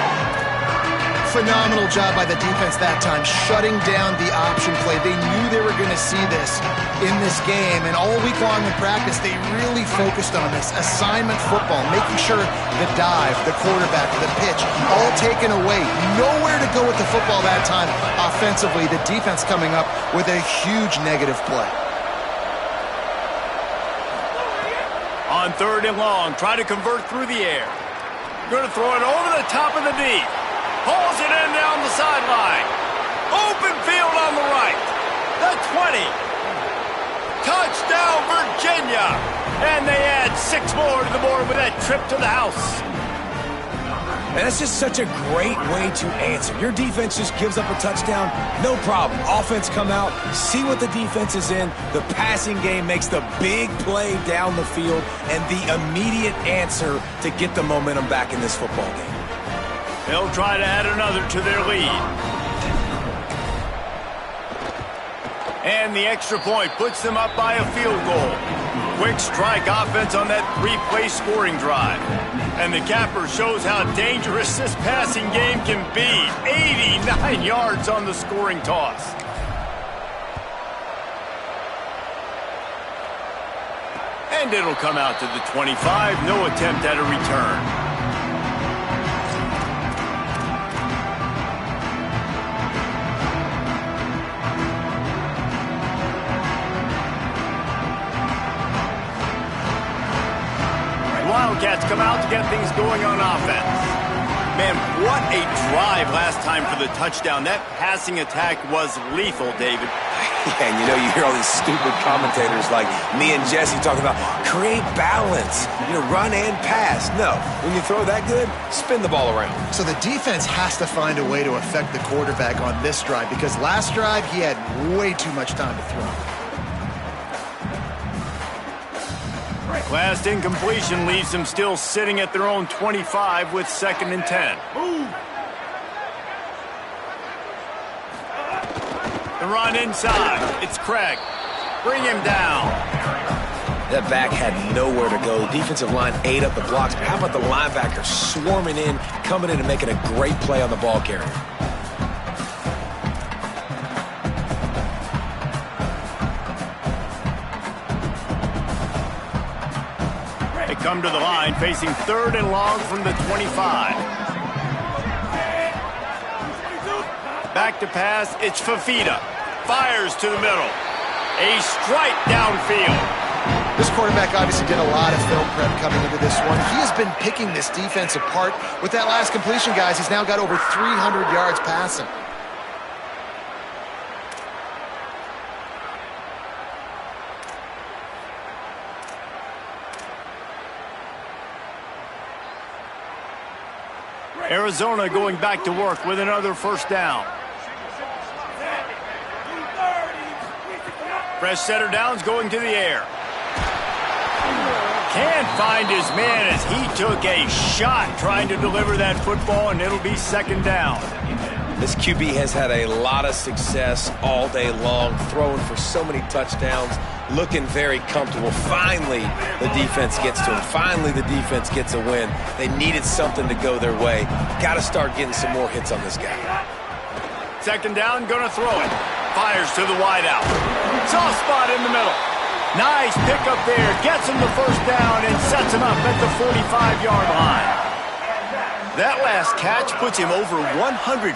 Speaker 4: phenomenal job by the defense that time, shutting down the option play. They knew they were going to see this in this game, and all week long in practice, they really focused on this. Assignment football, making sure the dive, the quarterback, the pitch, all taken away. Nowhere to go with the football that time offensively. The defense coming up with a huge negative play.
Speaker 1: On 3rd and long, try to convert through the air. Going to throw it over the top of the deep. Pulls it in down the sideline. Open field on the right. The 20. Touchdown, Virginia. And they add 6 more to the board with that trip to the house.
Speaker 3: And that's just such a great way to answer. Your defense just gives up a touchdown, no problem. Offense come out, see what the defense is in. The passing game makes the big play down the field and the immediate answer to get the momentum back in this football game.
Speaker 1: They'll try to add another to their lead. And the extra point puts them up by a field goal. Quick strike offense on that 3-play scoring drive. And the capper shows how dangerous this passing game can be. 89 yards on the scoring toss. And it'll come out to the 25. No attempt at a return. Wildcats come out to get things going on offense. Man, what a drive last time for the touchdown. That passing attack was lethal, David.
Speaker 3: Yeah, and you hear all these stupid commentators like me and Jesse talking about create balance, run and pass. No, when you throw that good, spin the ball around.
Speaker 4: So the defense has to find a way to affect the quarterback on this drive, because last drive he had way too much time to throw.
Speaker 1: Last incompletion leaves them still sitting at their own 25 with 2nd and 10. The run inside. It's Craig. Bring him down.
Speaker 3: That back had nowhere to go. Defensive line ate up the blocks. But how about the linebacker swarming in, coming in and making a great play on the ball carrier?
Speaker 1: Come to the line, facing 3rd and long from the 25. Back to pass, it's Fafita. Fires to the middle. A strike downfield.
Speaker 4: This quarterback obviously did a lot of film prep coming into this one. He has been picking this defense apart. With that last completion, guys, he's now got over 300 yards passing.
Speaker 1: Arizona going back to work with another 1st down. Fresh setter downs going to the air. Can't find his man as he took a shot trying to deliver that football, and it'll be 2nd down.
Speaker 3: This QB has had a lot of success all day long, throwing for so many touchdowns, looking very comfortable. Finally, the defense gets to him. Finally, the defense gets a win. They needed something to go their way. Got to start getting some more hits on this guy.
Speaker 1: 2nd down, gonna throw it. Fires to the wideout. Soft spot in the middle. Nice pickup there. Gets him the 1st down and sets him up at the 45-yard line. That last catch puts him over 150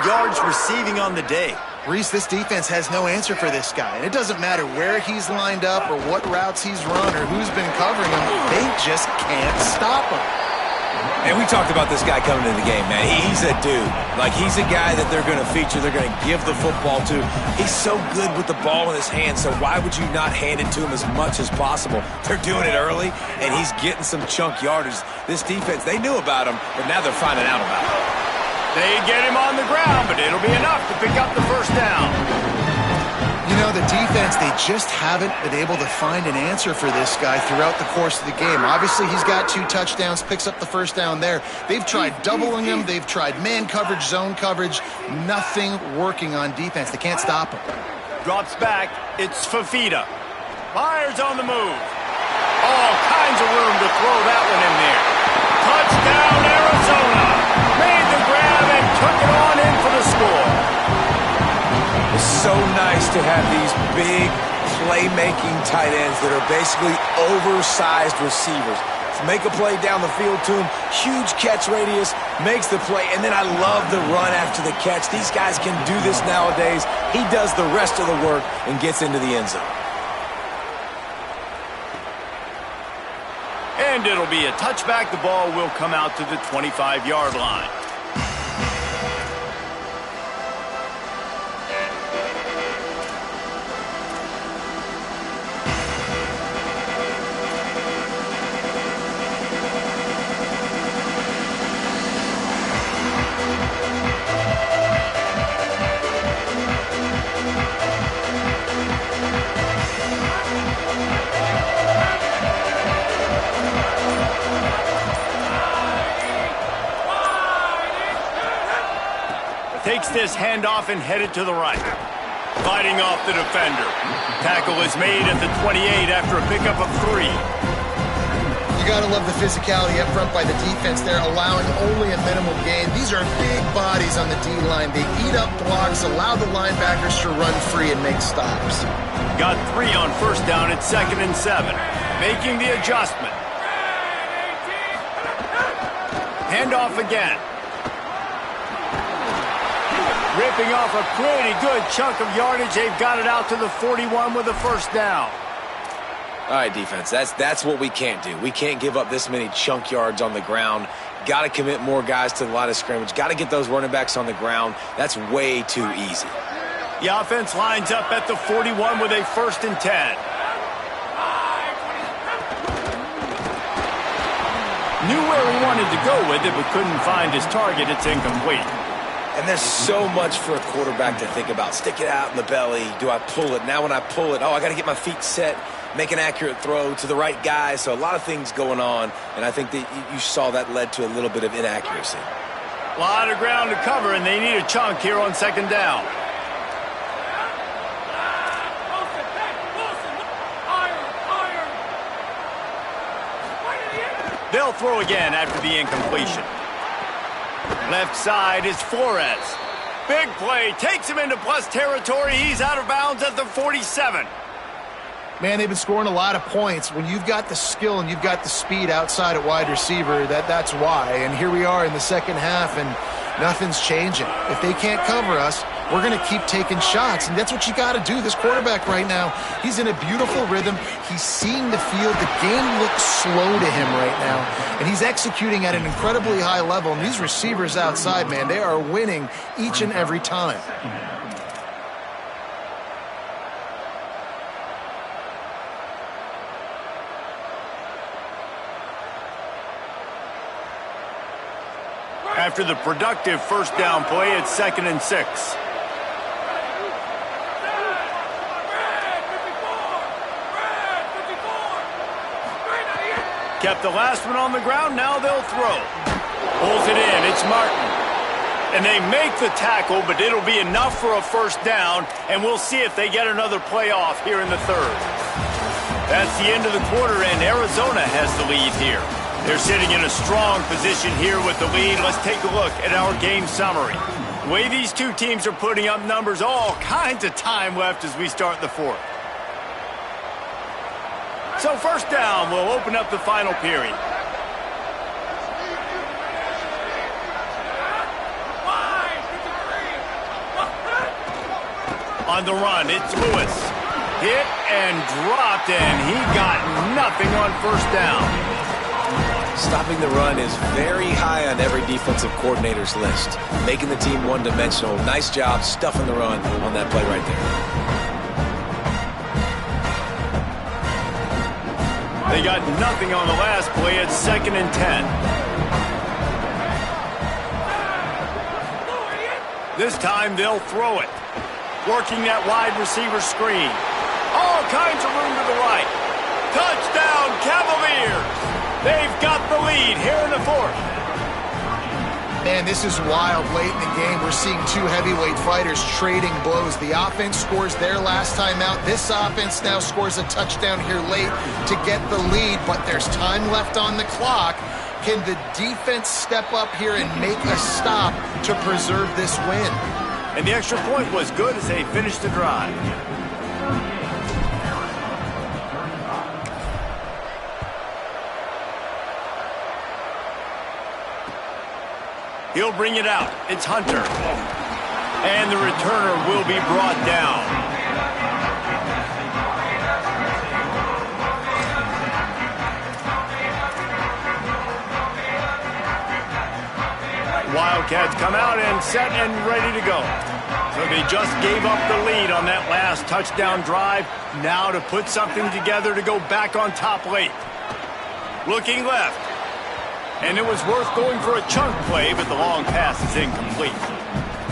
Speaker 1: yards receiving on the day.
Speaker 4: Reese, this defense has no answer for this guy. And it doesn't matter where he's lined up or what routes he's run or who's been covering him. They just can't stop him.
Speaker 3: And we talked about this guy coming into the game, man. He's a dude. Like, he's a guy that they're going to feature, they're going to give the football to. He's so good with the ball in his hand, so why would you not hand it to him as much as possible? They're doing it early, and he's getting some chunk yardage. This defense, they knew about him, but now they're finding out about him.
Speaker 1: They get him on the ground, but it'll be enough to pick up the 1st down.
Speaker 4: The defense, they just haven't been able to find an answer for this guy throughout the course of the game. Obviously, he's got 2 touchdowns, picks up the 1st down there. They've tried doubling him. They've tried man coverage, zone coverage. Nothing working on defense. They can't stop him.
Speaker 1: Drops back. It's Fafita. Fires on the move. All kinds of room to throw that one in there. Touchdown, Arizona. Made the grab and took it
Speaker 3: used to have these big playmaking tight ends that are basically oversized receivers. Make a play down the field to him, huge catch radius, makes the play, and then I love the run after the catch. These guys can do this nowadays. He does the rest of the work and gets into the end zone.
Speaker 1: And it'll be a touchback. The ball will come out to the 25-yard line. Takes this handoff and headed to the right. Fighting off the defender. Tackle is made at the 28 after a pickup of 3.
Speaker 4: You got to love the physicality up front by the defense there, allowing only a minimal gain. These are big bodies on the D-line. They eat up blocks, allow the linebackers to run free and make stops.
Speaker 1: Got 3 on first down at 2nd and 7. Making the adjustment. Handoff again. Ripping off a pretty good chunk of yardage. They've got it out to the 41 with a first down.
Speaker 3: All right, defense, that's what we can't do. We can't give up this many chunk yards on the ground. Got to commit more guys to the line of scrimmage. Got to get those running backs on the ground. That's way too easy.
Speaker 1: The offense lines up at the 41 with a 1st and 10. Knew where he wanted to go with it, but couldn't find his target. It's incomplete.
Speaker 3: And there's so much for a quarterback to think about. Stick it out in the belly. Do I pull it? Now when I pull it, I got to get my feet set, make an accurate throw to the right guy. So a lot of things going on, and I think that you saw that led to a little bit of inaccuracy.
Speaker 1: A lot of ground to cover, and they need a chunk here on 2nd down. They'll throw again after the incompletion. Left side is Flores. Big play. Takes him into plus territory. He's out of bounds at the 47.
Speaker 4: Man, they've been scoring a lot of points. When you've got the skill and you've got the speed outside at wide receiver, that's why. And here we are in the second half, and nothing's changing. If they can't cover us, we're going to keep taking shots, and that's what you got to do. This quarterback right now, he's in a beautiful rhythm. He's seeing the field. The game looks slow to him right now, and he's executing at an incredibly high level. And these receivers outside, man, they are winning each and every time.
Speaker 1: After the productive first down play, it's 2nd and 6. Kept the last one on the ground. Now they'll throw. Pulls it in. It's Martin. And they make the tackle, but it'll be enough for a first down, and we'll see if they get another play off here in the 3rd. That's the end of the quarter, and Arizona has the lead here. They're sitting in a strong position here with the lead. Let's take a look at our game summary. The way these two teams are putting up numbers, all kinds of time left as we start the 4th. So first down, we'll open up the final period. On the run, it's Lewis. Hit and dropped, and he got nothing on first down.
Speaker 3: Stopping the run is very high on every defensive coordinator's list. Making the team one-dimensional. Nice job stuffing the run on that play right there.
Speaker 1: They got nothing on the last play at 2nd and 10. This time they'll throw it. Working that wide receiver screen. All kinds of room to the right. Touchdown, Cavaliers! They've got the lead here in the 4th.
Speaker 4: Man, this is wild. Late in the game, we're seeing two heavyweight fighters trading blows. The offense scores their last time out. This offense now scores a touchdown here late to get the lead, but there's time left on the clock. Can the defense step up here and make a stop to preserve this win?
Speaker 1: And the extra point was good as they finished the drive. He'll bring it out. It's Hunter. And the returner will be brought down. Wildcats come out and set and ready to go. So they just gave up the lead on that last touchdown drive. Now to put something together to go back on top late. Looking left. And it was worth going for a chunk play, but the long pass is incomplete.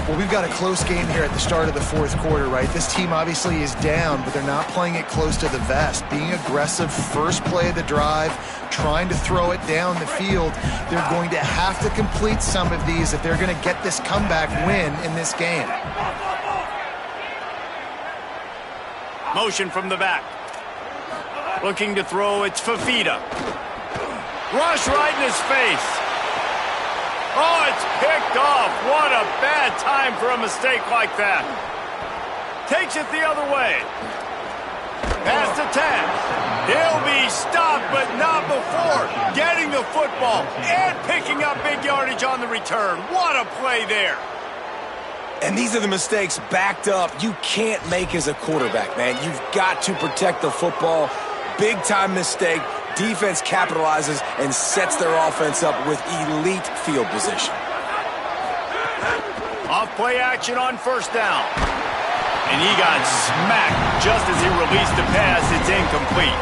Speaker 4: Well, we've got a close game here at the start of the fourth quarter, right? This team obviously is down, but they're not playing it close to the vest. Being aggressive, first play of the drive, trying to throw it down the field. They're going to have to complete some of these if they're going to get this comeback win in this game.
Speaker 1: Motion from the back. Looking to throw, it's Fafita. Rush right in his face. Oh, it's picked off. What a bad time for a mistake like that. Takes it the other way. Pass to 10. He'll be stopped, but not before getting the football and picking up big yardage on the return. What a play there.
Speaker 3: And these are the mistakes backed up you can't make as a quarterback, man. You've got to protect the football. Big time mistake. Defense capitalizes and sets their offense up with elite field position.
Speaker 1: Off play action on first down. And he got smacked just as he released the pass. It's incomplete.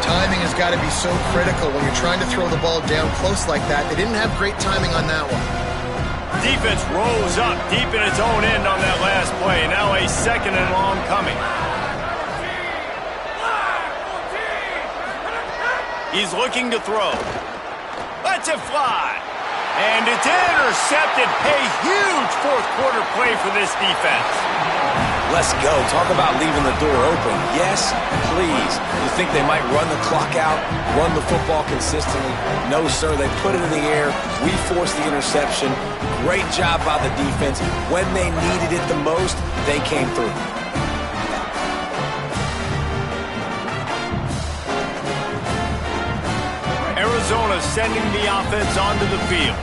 Speaker 4: Timing has got to be so critical when you're trying to throw the ball down close like that. They didn't have great timing on that one.
Speaker 1: Defense rose up deep in its own end on that last play. Now a second and long coming. He's looking to throw. Lets it fly. And it's intercepted. A huge fourth quarter play for this defense.
Speaker 3: Let's go. Talk about leaving the door open. Yes, please. You think they might run the clock out, run the football consistently? No, sir. They put it in the air. We forced the interception. Great job by the defense. When they needed it the most, they came through.
Speaker 1: Arizona sending the offense onto the field.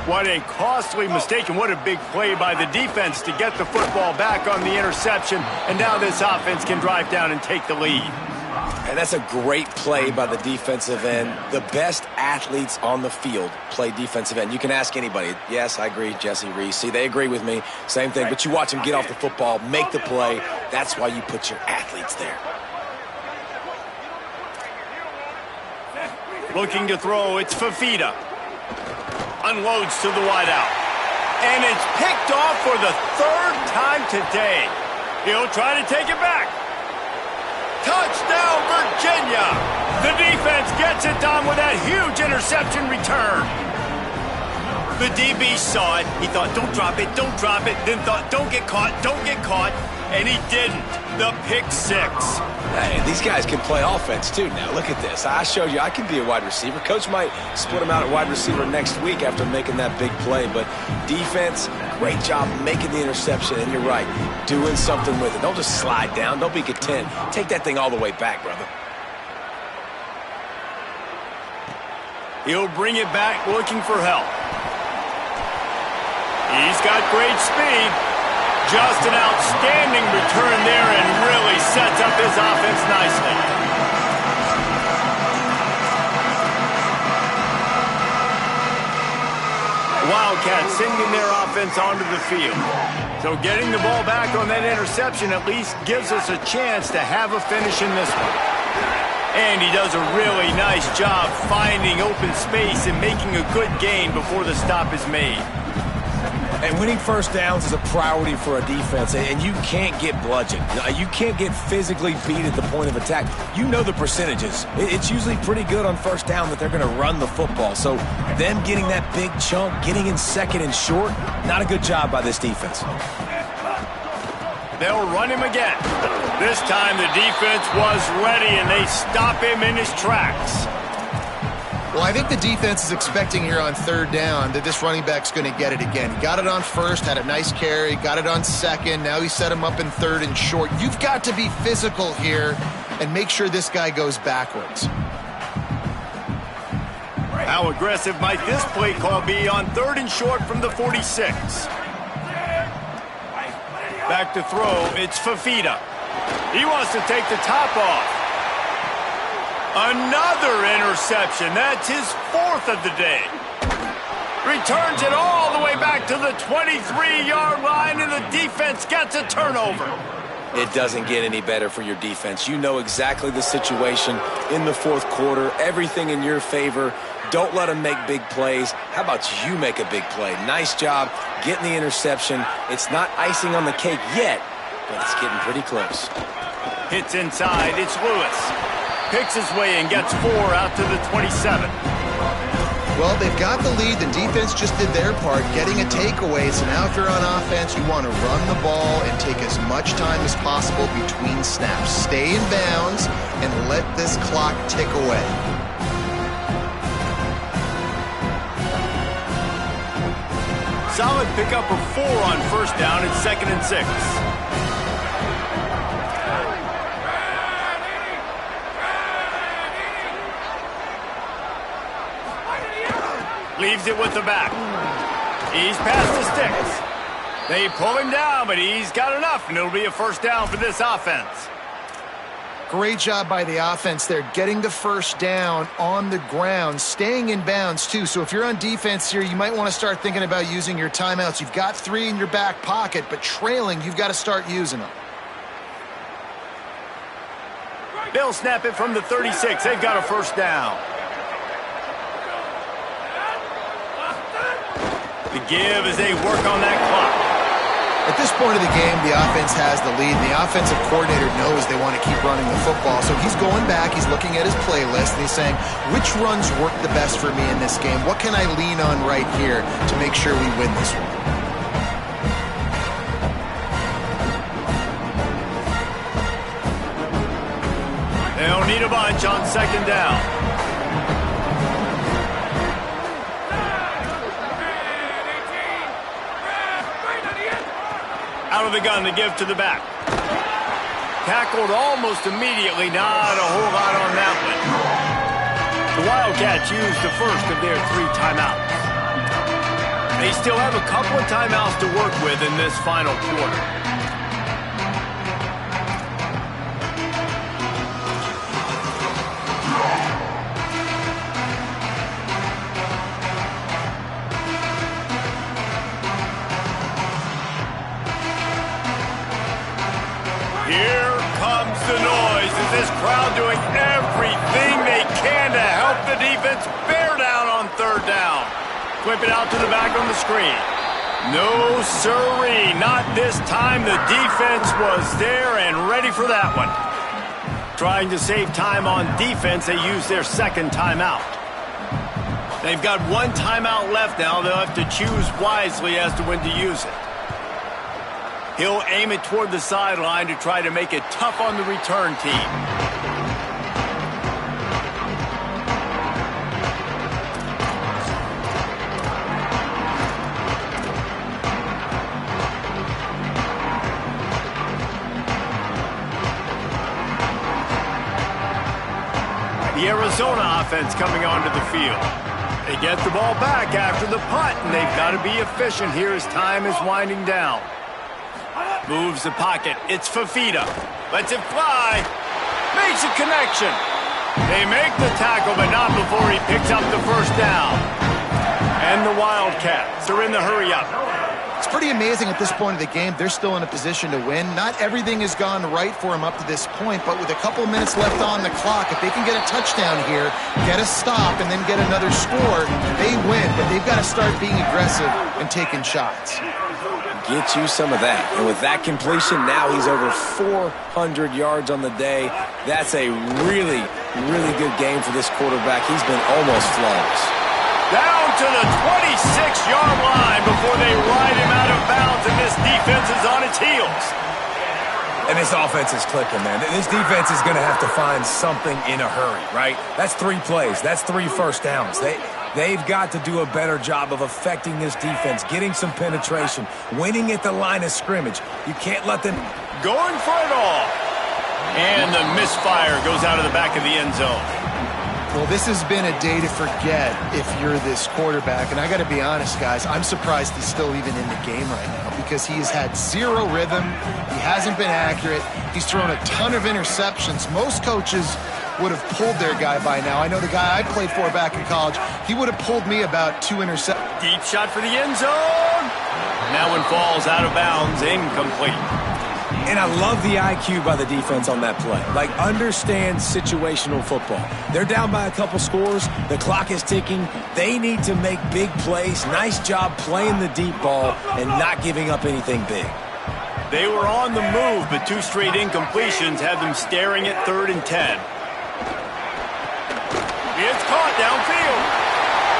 Speaker 1: What a costly mistake and what a big play by the defense to get the football back on the interception. And now this offense can drive down and take the lead.
Speaker 3: And that's a great play by the defensive end. The best athletes on the field play defensive end. You can ask anybody. Yes, I agree, Jesse Reese. See, they agree with me. Same thing. But you watch them get off the football, make the play. That's why you put your athletes there.
Speaker 1: Looking to throw, it's Fafita. Unloads to the wideout. And it's picked off for the third time today. He'll try to take it back. Touchdown, Virginia! The defense gets it done with that huge interception return. The DB saw it. He thought, don't drop it, don't drop it. Then thought, don't get caught, don't get caught. And he didn't. The pick six.
Speaker 3: Hey, these guys can play offense, too. Now, look at this. I showed you I can be a wide receiver. Coach might split him out at wide receiver next week after making that big play. But defense, great job making the interception. And you're right, doing something with it. Don't just slide down. Don't be content. Take that thing all the way back, brother.
Speaker 1: He'll bring it back looking for help. He's got great speed. Just an outstanding return there and really sets up his offense nicely. Wildcats sending their offense onto the field. So getting the ball back on that interception at least gives us a chance to have a finish in this one. And he does a really nice job finding open space and making a good gain before the stop is made.
Speaker 3: And winning first downs is a priority for a defense, and you can't get bludgeoned. You can't get physically beat at the point of attack. You know the percentages. It's usually pretty good on first down that they're going to run the football. So them getting that big chunk, getting in second and short, not a good job by this defense.
Speaker 1: They'll run him again. This time the defense was ready, and they stop him in his tracks.
Speaker 4: Well, I think the defense is expecting here on third down that this running back's going to get it again. He got it on first, had a nice carry, got it on second. Now he set him up in third and short. You've got to be physical here and make sure this guy goes backwards.
Speaker 1: How aggressive might this play call be on third and short from the 46? Back to throw, it's Fafita. He wants to take the top off. Another interception. That's his fourth of the day. Returns it all the way back to the 23-yard line, and the defense gets a turnover.
Speaker 3: It doesn't get any better for your defense. You know exactly the situation in the fourth quarter. Everything in your favor. Don't let them make big plays. How about you make a big play? Nice job getting the interception. It's not icing on the cake yet, but it's getting pretty close.
Speaker 1: Hits inside. It's Lewis. Picks his way and gets 4 out to the 27.
Speaker 4: Well, they've got the lead. The defense just did their part, getting a takeaway. So now if you're on offense, you want to run the ball and take as much time as possible between snaps. Stay in bounds and let this clock tick away.
Speaker 1: Solid pickup of 4 on first down. It's 2nd and 6. Leaves it with the back. He's past the sticks. They pull him down, but he's got enough, and it'll be a first down for this offense.
Speaker 4: Great job by the offense there, getting the first down on the ground, staying in bounds too. So if you're on defense here, you might want to start thinking about using your timeouts. You've got 3 in your back pocket, but trailing, you've got to start using them.
Speaker 1: They'll snap it from the 36. They've got a first down. The give as they work on that clock.
Speaker 4: At this point of the game, the offense has the lead. The offensive coordinator knows they want to keep running the football. So he's going back, he's looking at his playlist, and he's saying, which runs work the best for me in this game? What can I lean on right here to make sure we win this one?
Speaker 1: They don't need a bunch on second down. Out of the gun to give to the back. Tackled almost immediately. Not a whole lot on that one. The Wildcats used the first of their 3 timeouts. They still have a couple of timeouts to work with in this final quarter. Here comes the noise. Is this crowd doing everything they can to help the defense bear down on third down? Flip it out to the back on the screen. No siree, not this time. The defense was there and ready for that one. Trying to save time on defense, they use their second timeout. They've got 1 timeout left now. They'll have to choose wisely as to when to use it. He'll aim it toward the sideline to try to make it tough on the return team. The Arizona offense coming onto the field. They get the ball back after the punt, and they've got to be efficient here as time is winding down. Moves the pocket. It's Fafita. Lets it fly. Makes a connection. They make the tackle, but not before he picks up the first down. And the Wildcats are in the hurry-up.
Speaker 4: It's pretty amazing at this point of the game. They're still in a position to win. Not everything has gone right for them up to this point, but with a couple minutes left on the clock, if they can get a touchdown here, get a stop, and then get another score, they win. But they've got to start being aggressive and taking shots.
Speaker 3: Get you some of that. And with that completion, now he's over 400 yards on the day. That's a really, really good game for this quarterback. He's been almost flawless.
Speaker 1: Down to the 26-yard line before they ride him out of bounds, and this defense is on its heels.
Speaker 3: And this offense is clicking, man. This defense is going to have to find something in a hurry, right? That's 3 plays. That's 3 first downs. They've got to do a better job of affecting this defense, getting some penetration, winning at the line of scrimmage. You can't let them...
Speaker 1: Going for it all. And the misfire goes out of the back of the end zone.
Speaker 4: Well, this has been a day to forget if you're this quarterback. And I got to be honest, guys, I'm surprised he's still even in the game right now because he has had 0 rhythm. He hasn't been accurate. He's thrown a ton of interceptions. Most coaches would have pulled their guy by now. I know the guy I played for back in college, he would have pulled me about 2 interceptions.
Speaker 1: Deep shot for the end zone. That one falls out of bounds, incomplete.
Speaker 3: And I love the IQ by the defense on that play. Like, understand situational football. They're down by a couple scores. The clock is ticking. They need to make big plays. Nice job playing the deep ball and not giving up anything big.
Speaker 1: They were on the move, but 2 straight incompletions had them staring at 3rd and 10. It's caught downfield.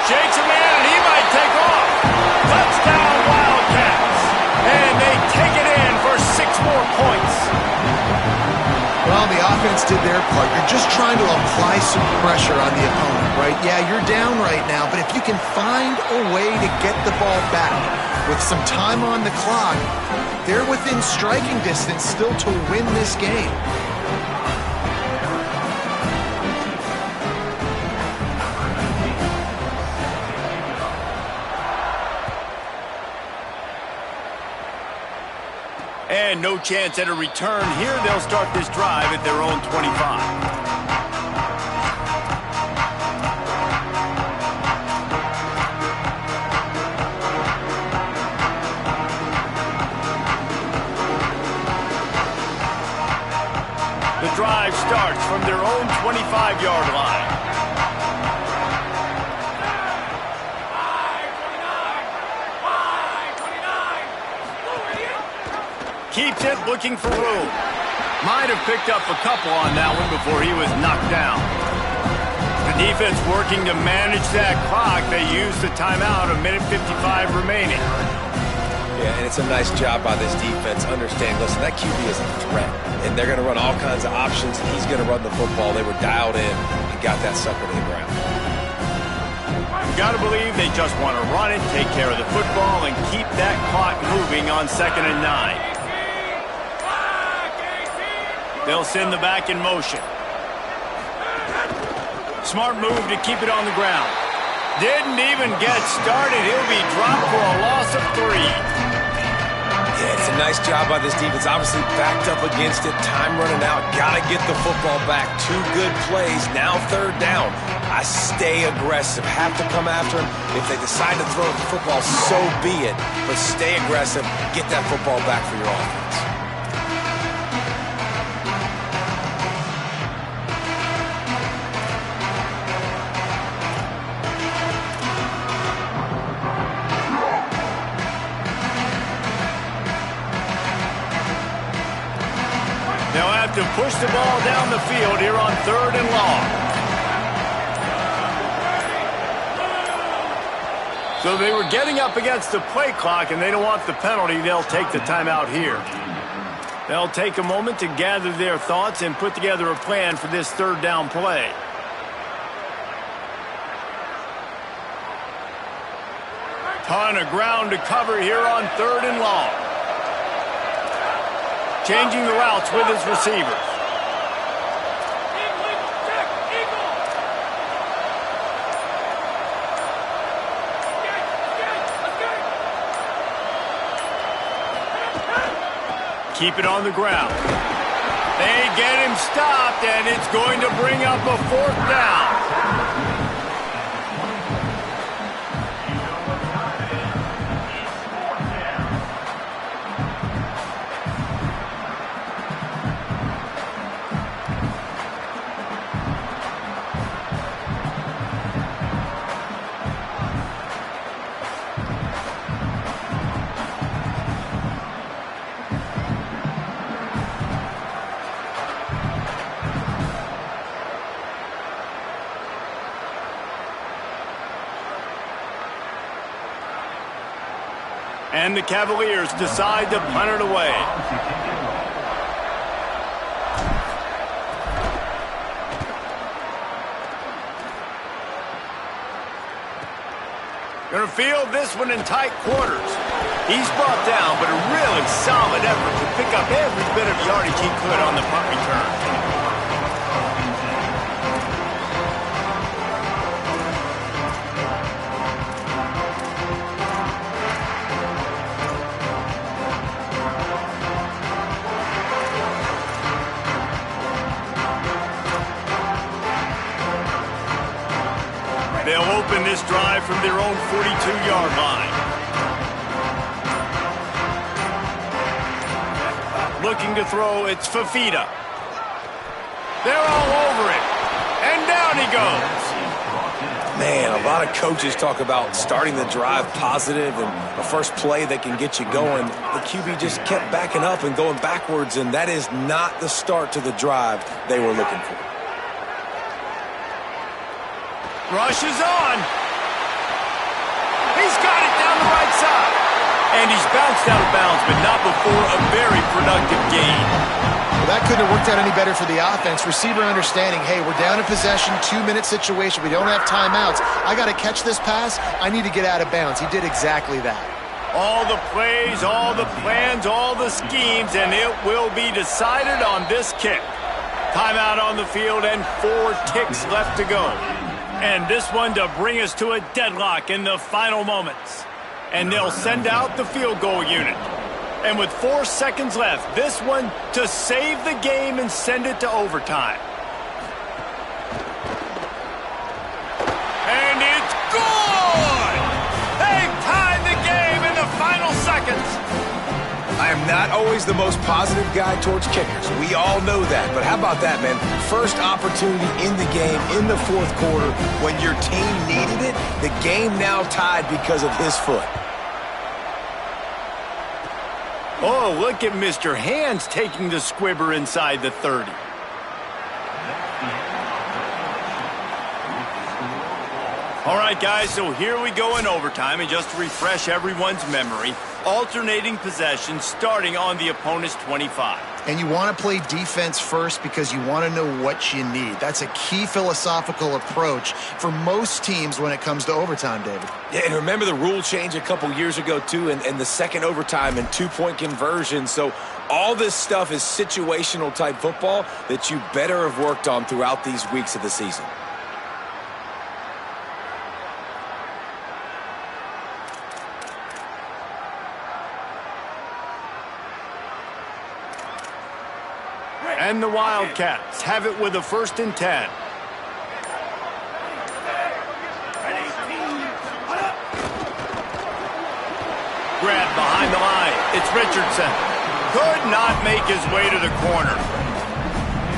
Speaker 1: Shakes a man, and he might take off. Touchdown, Wildcats. And they take it in for 6 more points.
Speaker 4: Well, the offense did their part. You're just trying to apply some pressure on the opponent, right? Yeah, you're down right now, but if you can find a way to get the ball back with some time on the clock, they're within striking distance still to win this game.
Speaker 1: And no chance at a return here. They'll start this drive at their own 25. The drive starts from their own 25-yard line. Keeps it, looking for room. Might have picked up a couple on that one before he was knocked down. The defense working to manage that clock. They used the timeout, 1:55 remaining.
Speaker 3: Yeah, and it's a nice job by this defense. Understand, listen, that QB is a threat, and they're going to run all kinds of options. He's going to run the football. They were dialed in and got that sucker to the ground.
Speaker 1: Got to believe they just want to run it, take care of the football, and keep that clock moving on 2nd and 9. They'll send the back in motion. Smart move to keep it on the ground. Didn't even get started. He'll be dropped for a loss of 3.
Speaker 3: Yeah, it's a nice job by this defense. Obviously backed up against it. Time running out. Got to get the football back. 2 good plays. Now 3rd down. I stay aggressive. Have to come after him. If they decide to throw the football, so be it. But stay aggressive. Get that football back for your offense.
Speaker 1: They'll have to push the ball down the field here on 3rd and long. So they were getting up against the play clock, and they don't want the penalty. They'll take the timeout here. They'll take a moment to gather their thoughts and put together a plan for this 3rd down play. Ton of ground to cover here on 3rd and long. Changing the routes with his receivers. Keep it on the ground. They get him stopped, and it's going to bring up a 4th down. And the Cavaliers decide to punt it away. Going to field this one in tight quarters. He's brought down, but a really solid effort to pick up every bit of yardage he could on the punt return. They'll open this drive from their own 42-yard line. Looking to throw, it's Fafita. They're all over it. And down he goes.
Speaker 3: Man, a lot of coaches talk about starting the drive positive and the first play that can get you going. The QB just kept backing up and going backwards, and that is not the start to the drive they were looking for.
Speaker 1: Rush is on. He's got it down the right side. And he's bounced out of bounds, but not before a very productive gain.
Speaker 4: Well, that couldn't have worked out any better for the offense. Receiver understanding, hey, we're down in possession, 2-minute situation. We don't have timeouts. I got to catch this pass. I need to get out of bounds. He did exactly that.
Speaker 1: All the plays, all the plans, all the schemes, and it will be decided on this kick. Timeout on the field and 4 ticks left to go. And this one to bring us to a deadlock in the final moments. And they'll send out the field goal unit. And with 4 seconds left, this one to save the game and send it to overtime. And it's good! They've tied the game in the final seconds.
Speaker 3: I am not always the most positive guy towards kickers. We all know that. But how about that, man? First opportunity in the game in the fourth quarter when your team needed it. The game now tied because of his foot.
Speaker 1: Oh, look at Mr. Hands taking the squibber inside the 30. All right, guys, so here we go in overtime, and just to refresh everyone's memory, alternating possession starting on the opponent's 25.
Speaker 4: And you want to play defense first because you want to know what you need. That's a key philosophical approach for most teams when it comes to overtime, David.
Speaker 3: Yeah, and remember the rule change a couple years ago, too, and the second overtime and 2-point conversion. So all this stuff is situational type football that you better have worked on throughout these weeks of the season.
Speaker 1: And the Wildcats have it with a 1st and 10. Grab behind the line. It's Richardson. Could not make his way to the corner.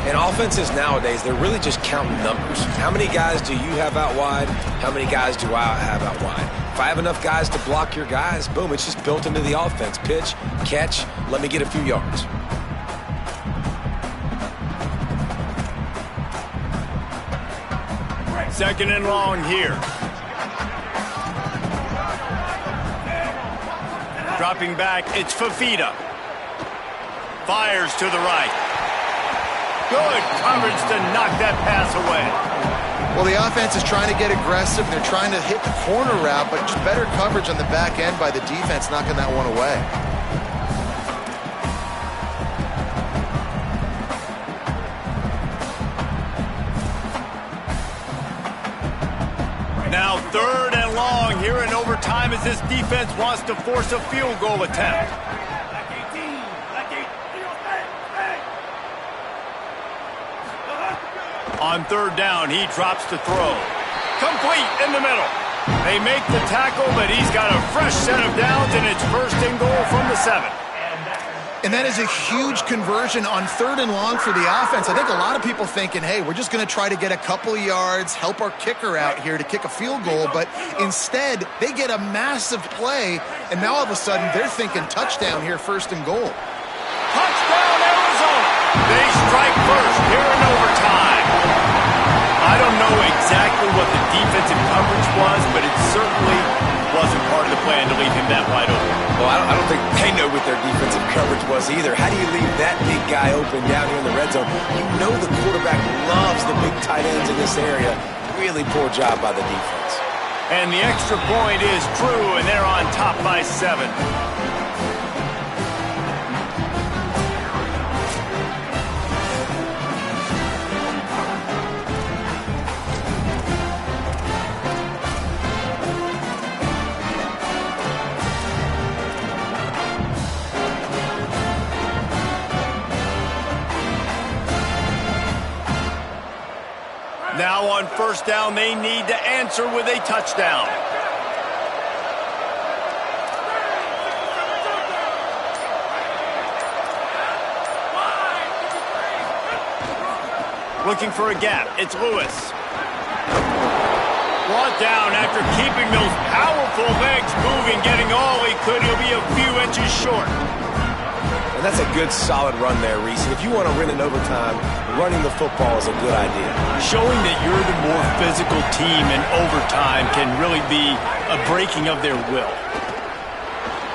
Speaker 3: And offenses nowadays, they're really just counting numbers. How many guys do you have out wide? How many guys do I have out wide? If I have enough guys to block your guys, boom, it's just built into the offense. Pitch, catch, let me get a few yards.
Speaker 1: Second and long here. Dropping back, it's Fafita. Fires to the right. Good coverage to knock that pass away.
Speaker 4: Well, the offense is trying to get aggressive. They're trying to hit the corner route, but just better coverage on the back end by the defense, knocking that one away.
Speaker 1: Now 3rd and long here in overtime as this defense wants to force a field goal attempt. On 3rd down, he drops to throw. Complete in the middle. They make the tackle, but he's got a fresh set of downs, and it's 1st and goal from the 7.
Speaker 4: And that is a huge conversion on 3rd and long for the offense. I think a lot of people thinking, hey, we're just going to try to get a couple of yards, help our kicker out here to kick a field goal. But instead, they get a massive play, and now all of a sudden they're thinking touchdown here, 1st and goal.
Speaker 1: Touchdown, Arizona! They strike first here in overtime. I don't know exactly what the defensive coverage was, but it certainly wasn't part of the plan to leave him that wide open.
Speaker 3: Well, I don't think they know what their defensive coverage was either. How do you leave that big guy open down here in the red zone? You know the quarterback loves the big tight ends in this area. Really poor job by the defense.
Speaker 1: And the extra point is true, and they're on top by 7. Now on first down, they need to answer with a touchdown. Looking for a gap. It's Lewis. Brought down after keeping those powerful legs moving, getting all he could. He'll be a few inches short.
Speaker 3: And that's a good, solid run there, Reese. If you want to win in overtime, running the football is a good idea.
Speaker 1: Showing that you're the more physical team in overtime can really be a breaking of their will.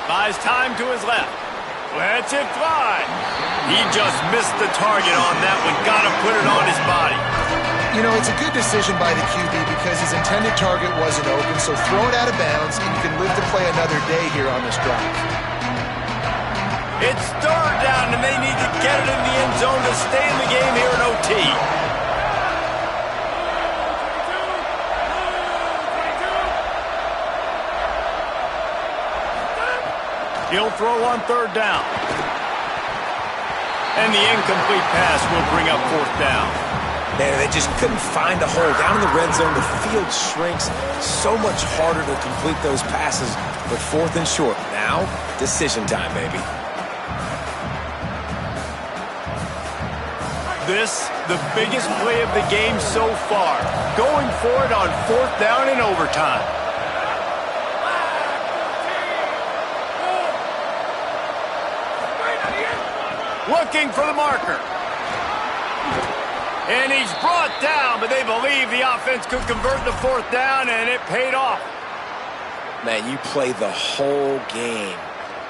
Speaker 1: Buys time to his left. Lets it fly. He just missed the target on that one. Got to put it on his body.
Speaker 4: You know, it's a good decision by the QB because his intended target wasn't open, so throw it out of bounds, and you can live to play another day here on this drive.
Speaker 1: It's third down, and they need to get it in the end zone to stay in the game here in OT. He'll throw on third down. And the incomplete pass will bring up fourth down.
Speaker 3: Man, they just couldn't find a hole. Down in the red zone, the field shrinks. So much harder to complete those passes, but fourth and short. Now, decision time, baby.
Speaker 1: This, the biggest play of the game so far. Going for it on fourth down in overtime. Looking for the marker. And he's brought down, but they believe the offense could convert the fourth down, and it paid off.
Speaker 3: Man, you play the whole game.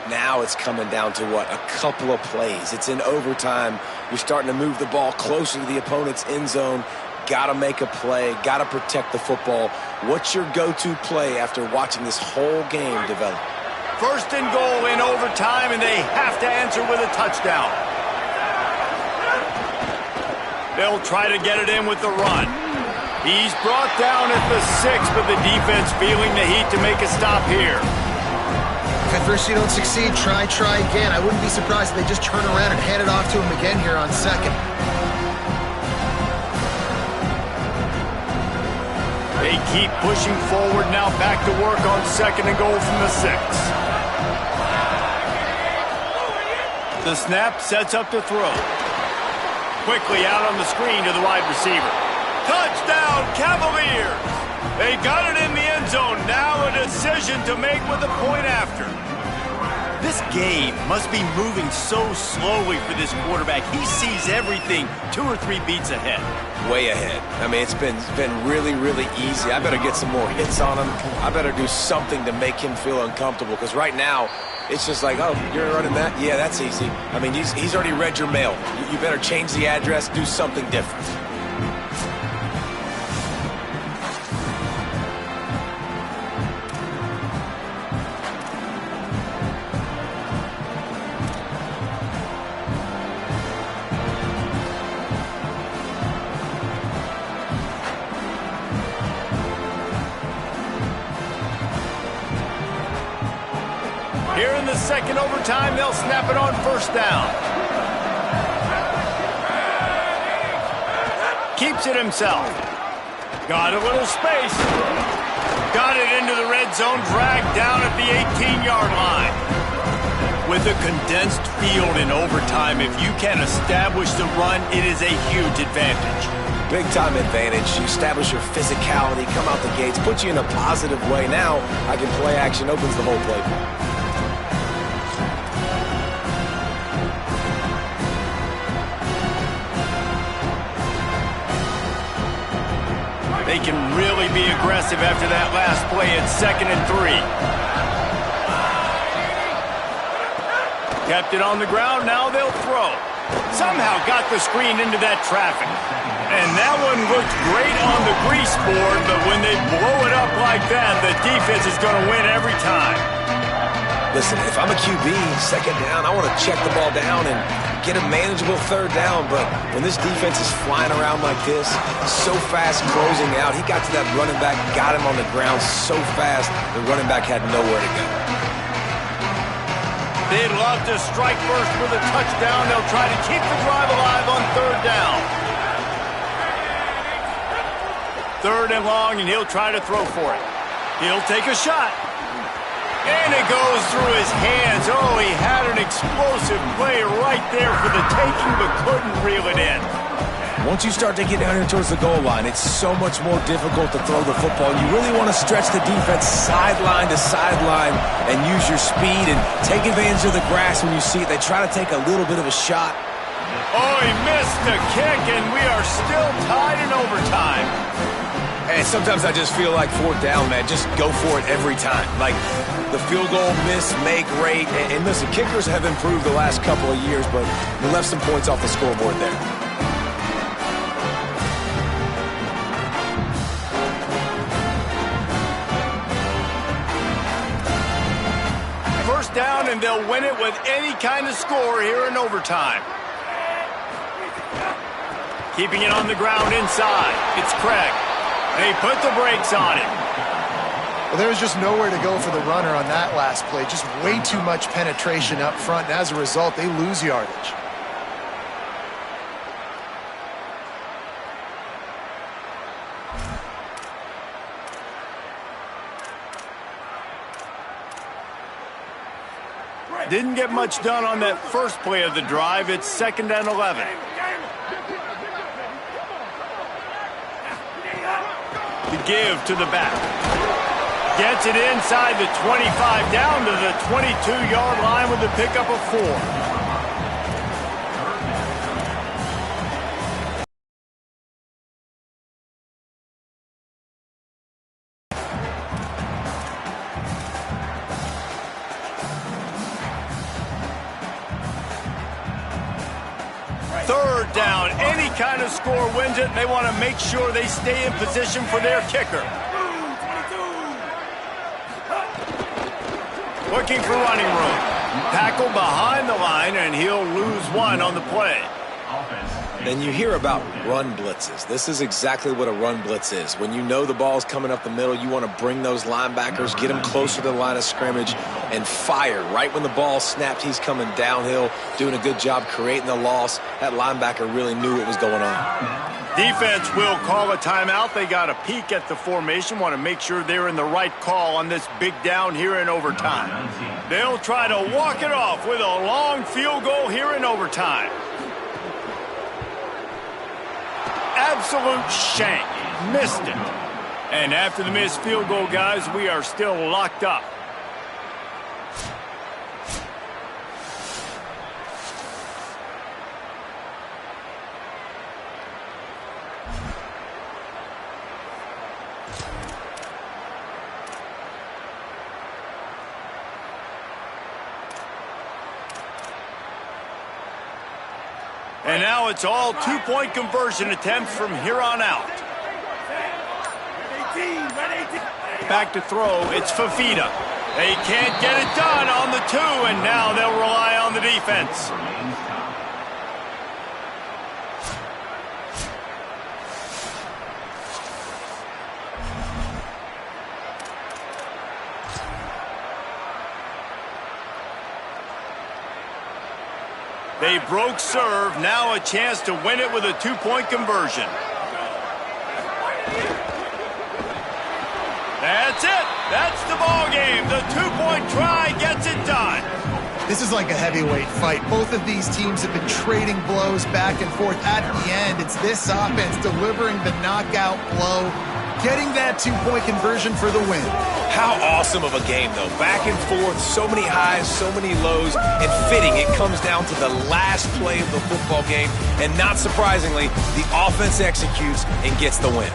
Speaker 3: Now it's coming down to what? A couple of plays. It's in overtime. You're starting to move the ball closer to the opponent's end zone. Got to make a play. Got to protect the football. What's your go-to play after watching this whole game develop?
Speaker 1: First and goal in overtime, and they have to answer with a touchdown. They'll try to get it in with the run. He's brought down at the 6, but the defense feeling the heat to make a stop here.
Speaker 4: If at first you don't succeed, try again. I wouldn't be surprised if they just turn around and hand it off to him again here on second.
Speaker 1: They keep pushing forward now, back to work on second and goal from the 6. The snap sets up to throw. Quickly out on the screen to the wide receiver. Touchdown, Cavaliers! They got it in the end zone. Now a decision to make with a point after. This game must be moving so slowly for this quarterback. He sees everything 2 or 3 beats ahead.
Speaker 3: Way ahead. I mean, it's been really, really easy. I better get some more hits on him. I better do something to make him feel uncomfortable, because right now, it's just like, oh, you're running that? Yeah, that's easy. I mean, he's already read your mail. You better change the address, do something different.
Speaker 1: Here in the second overtime, they'll snap it on first down. Keeps it himself. Got a little space. Got it into the red zone, dragged down at the 18-yard line. With a condensed field in overtime, if you can establish the run, it is a huge advantage.
Speaker 3: Big-time advantage. You establish your physicality, come out the gates, put you in a positive way. Now, I can play action, opens the whole playbook.
Speaker 1: They can really be aggressive after that last play at 2nd and 3. Kept it on the ground, now they'll throw. Somehow got the screen into that traffic. And that one looked great on the grease board, but when they blow it up like that, the defense is going to win every time.
Speaker 3: Listen, if I'm a QB, second down, I want to check the ball down and get a manageable third down. But when this defense is flying around like this, so fast closing out, he got to that running back, got him on the ground so fast, the running back had nowhere to go.
Speaker 1: They'd love to strike first with a touchdown. They'll try to keep the drive alive on third down. Third and long, and he'll try to throw for it. He'll take a shot. And it goes through his hands. Oh, he had an explosive play right there for the taking, but couldn't reel it in.
Speaker 3: Once you start to get down here towards the goal line, it's so much more difficult to throw the football. You really want to stretch the defense sideline to sideline and use your speed and take advantage of the grass when you see it. They try to take a little bit of a shot.
Speaker 1: Oh, he missed the kick, and we are still tied in overtime.
Speaker 3: And sometimes I just feel like fourth down, man. Just go for it every time. Like the field goal, miss, make, rate. And listen, kickers have improved the last couple of years, but we left some points off the scoreboard there.
Speaker 1: First down, and they'll win it with any kind of score here in overtime. Keeping it on the ground inside. It's Craig. They put the brakes on it.
Speaker 4: Well, there was just nowhere to go for the runner on that last play. Just way too much penetration up front, and as a result, they lose yardage.
Speaker 1: Didn't get much done on that first play of the drive. It's 2nd and 11. To give to the back. Gets it inside the 25, down to the 22-yard line with the pickup of 4. Third down, any kind of score wins it, and they want to make sure they stay in position for their kicker. Looking for running room. Tackle behind the line, and he'll lose one on the play.
Speaker 3: Then you hear about run blitzes. This is exactly what a run blitz is. When you know the ball's coming up the middle, you want to bring those linebackers, get them closer to the line of scrimmage, and fire. Right when the ball snapped, he's coming downhill, doing a good job creating the loss. That linebacker really knew what was going on.
Speaker 1: Defense will call a timeout. They got a peek at the formation, want to make sure they're in the right call on this big down here in overtime. They'll try to walk it off with a long field goal here in overtime. Absolute shank. Missed it. And after the missed field goal, guys, we are still locked up. And now it's all two-point conversion attempts from here on out. Back to throw, it's Fafita. They can't get it done on the 2, and now they'll rely on the defense. They broke serve, now a chance to win it with a two-point conversion. That's it. That's the ball game. The two-point try gets it done.
Speaker 4: This is like a heavyweight fight. Both of these teams have been trading blows back and forth. At the end, it's this offense delivering the knockout blow, getting that two-point conversion for the win.
Speaker 3: How awesome of a game, though. Back and forth, so many highs, so many lows, and fitting. It comes down to the last play of the football game, and not surprisingly, the offense executes and gets the win.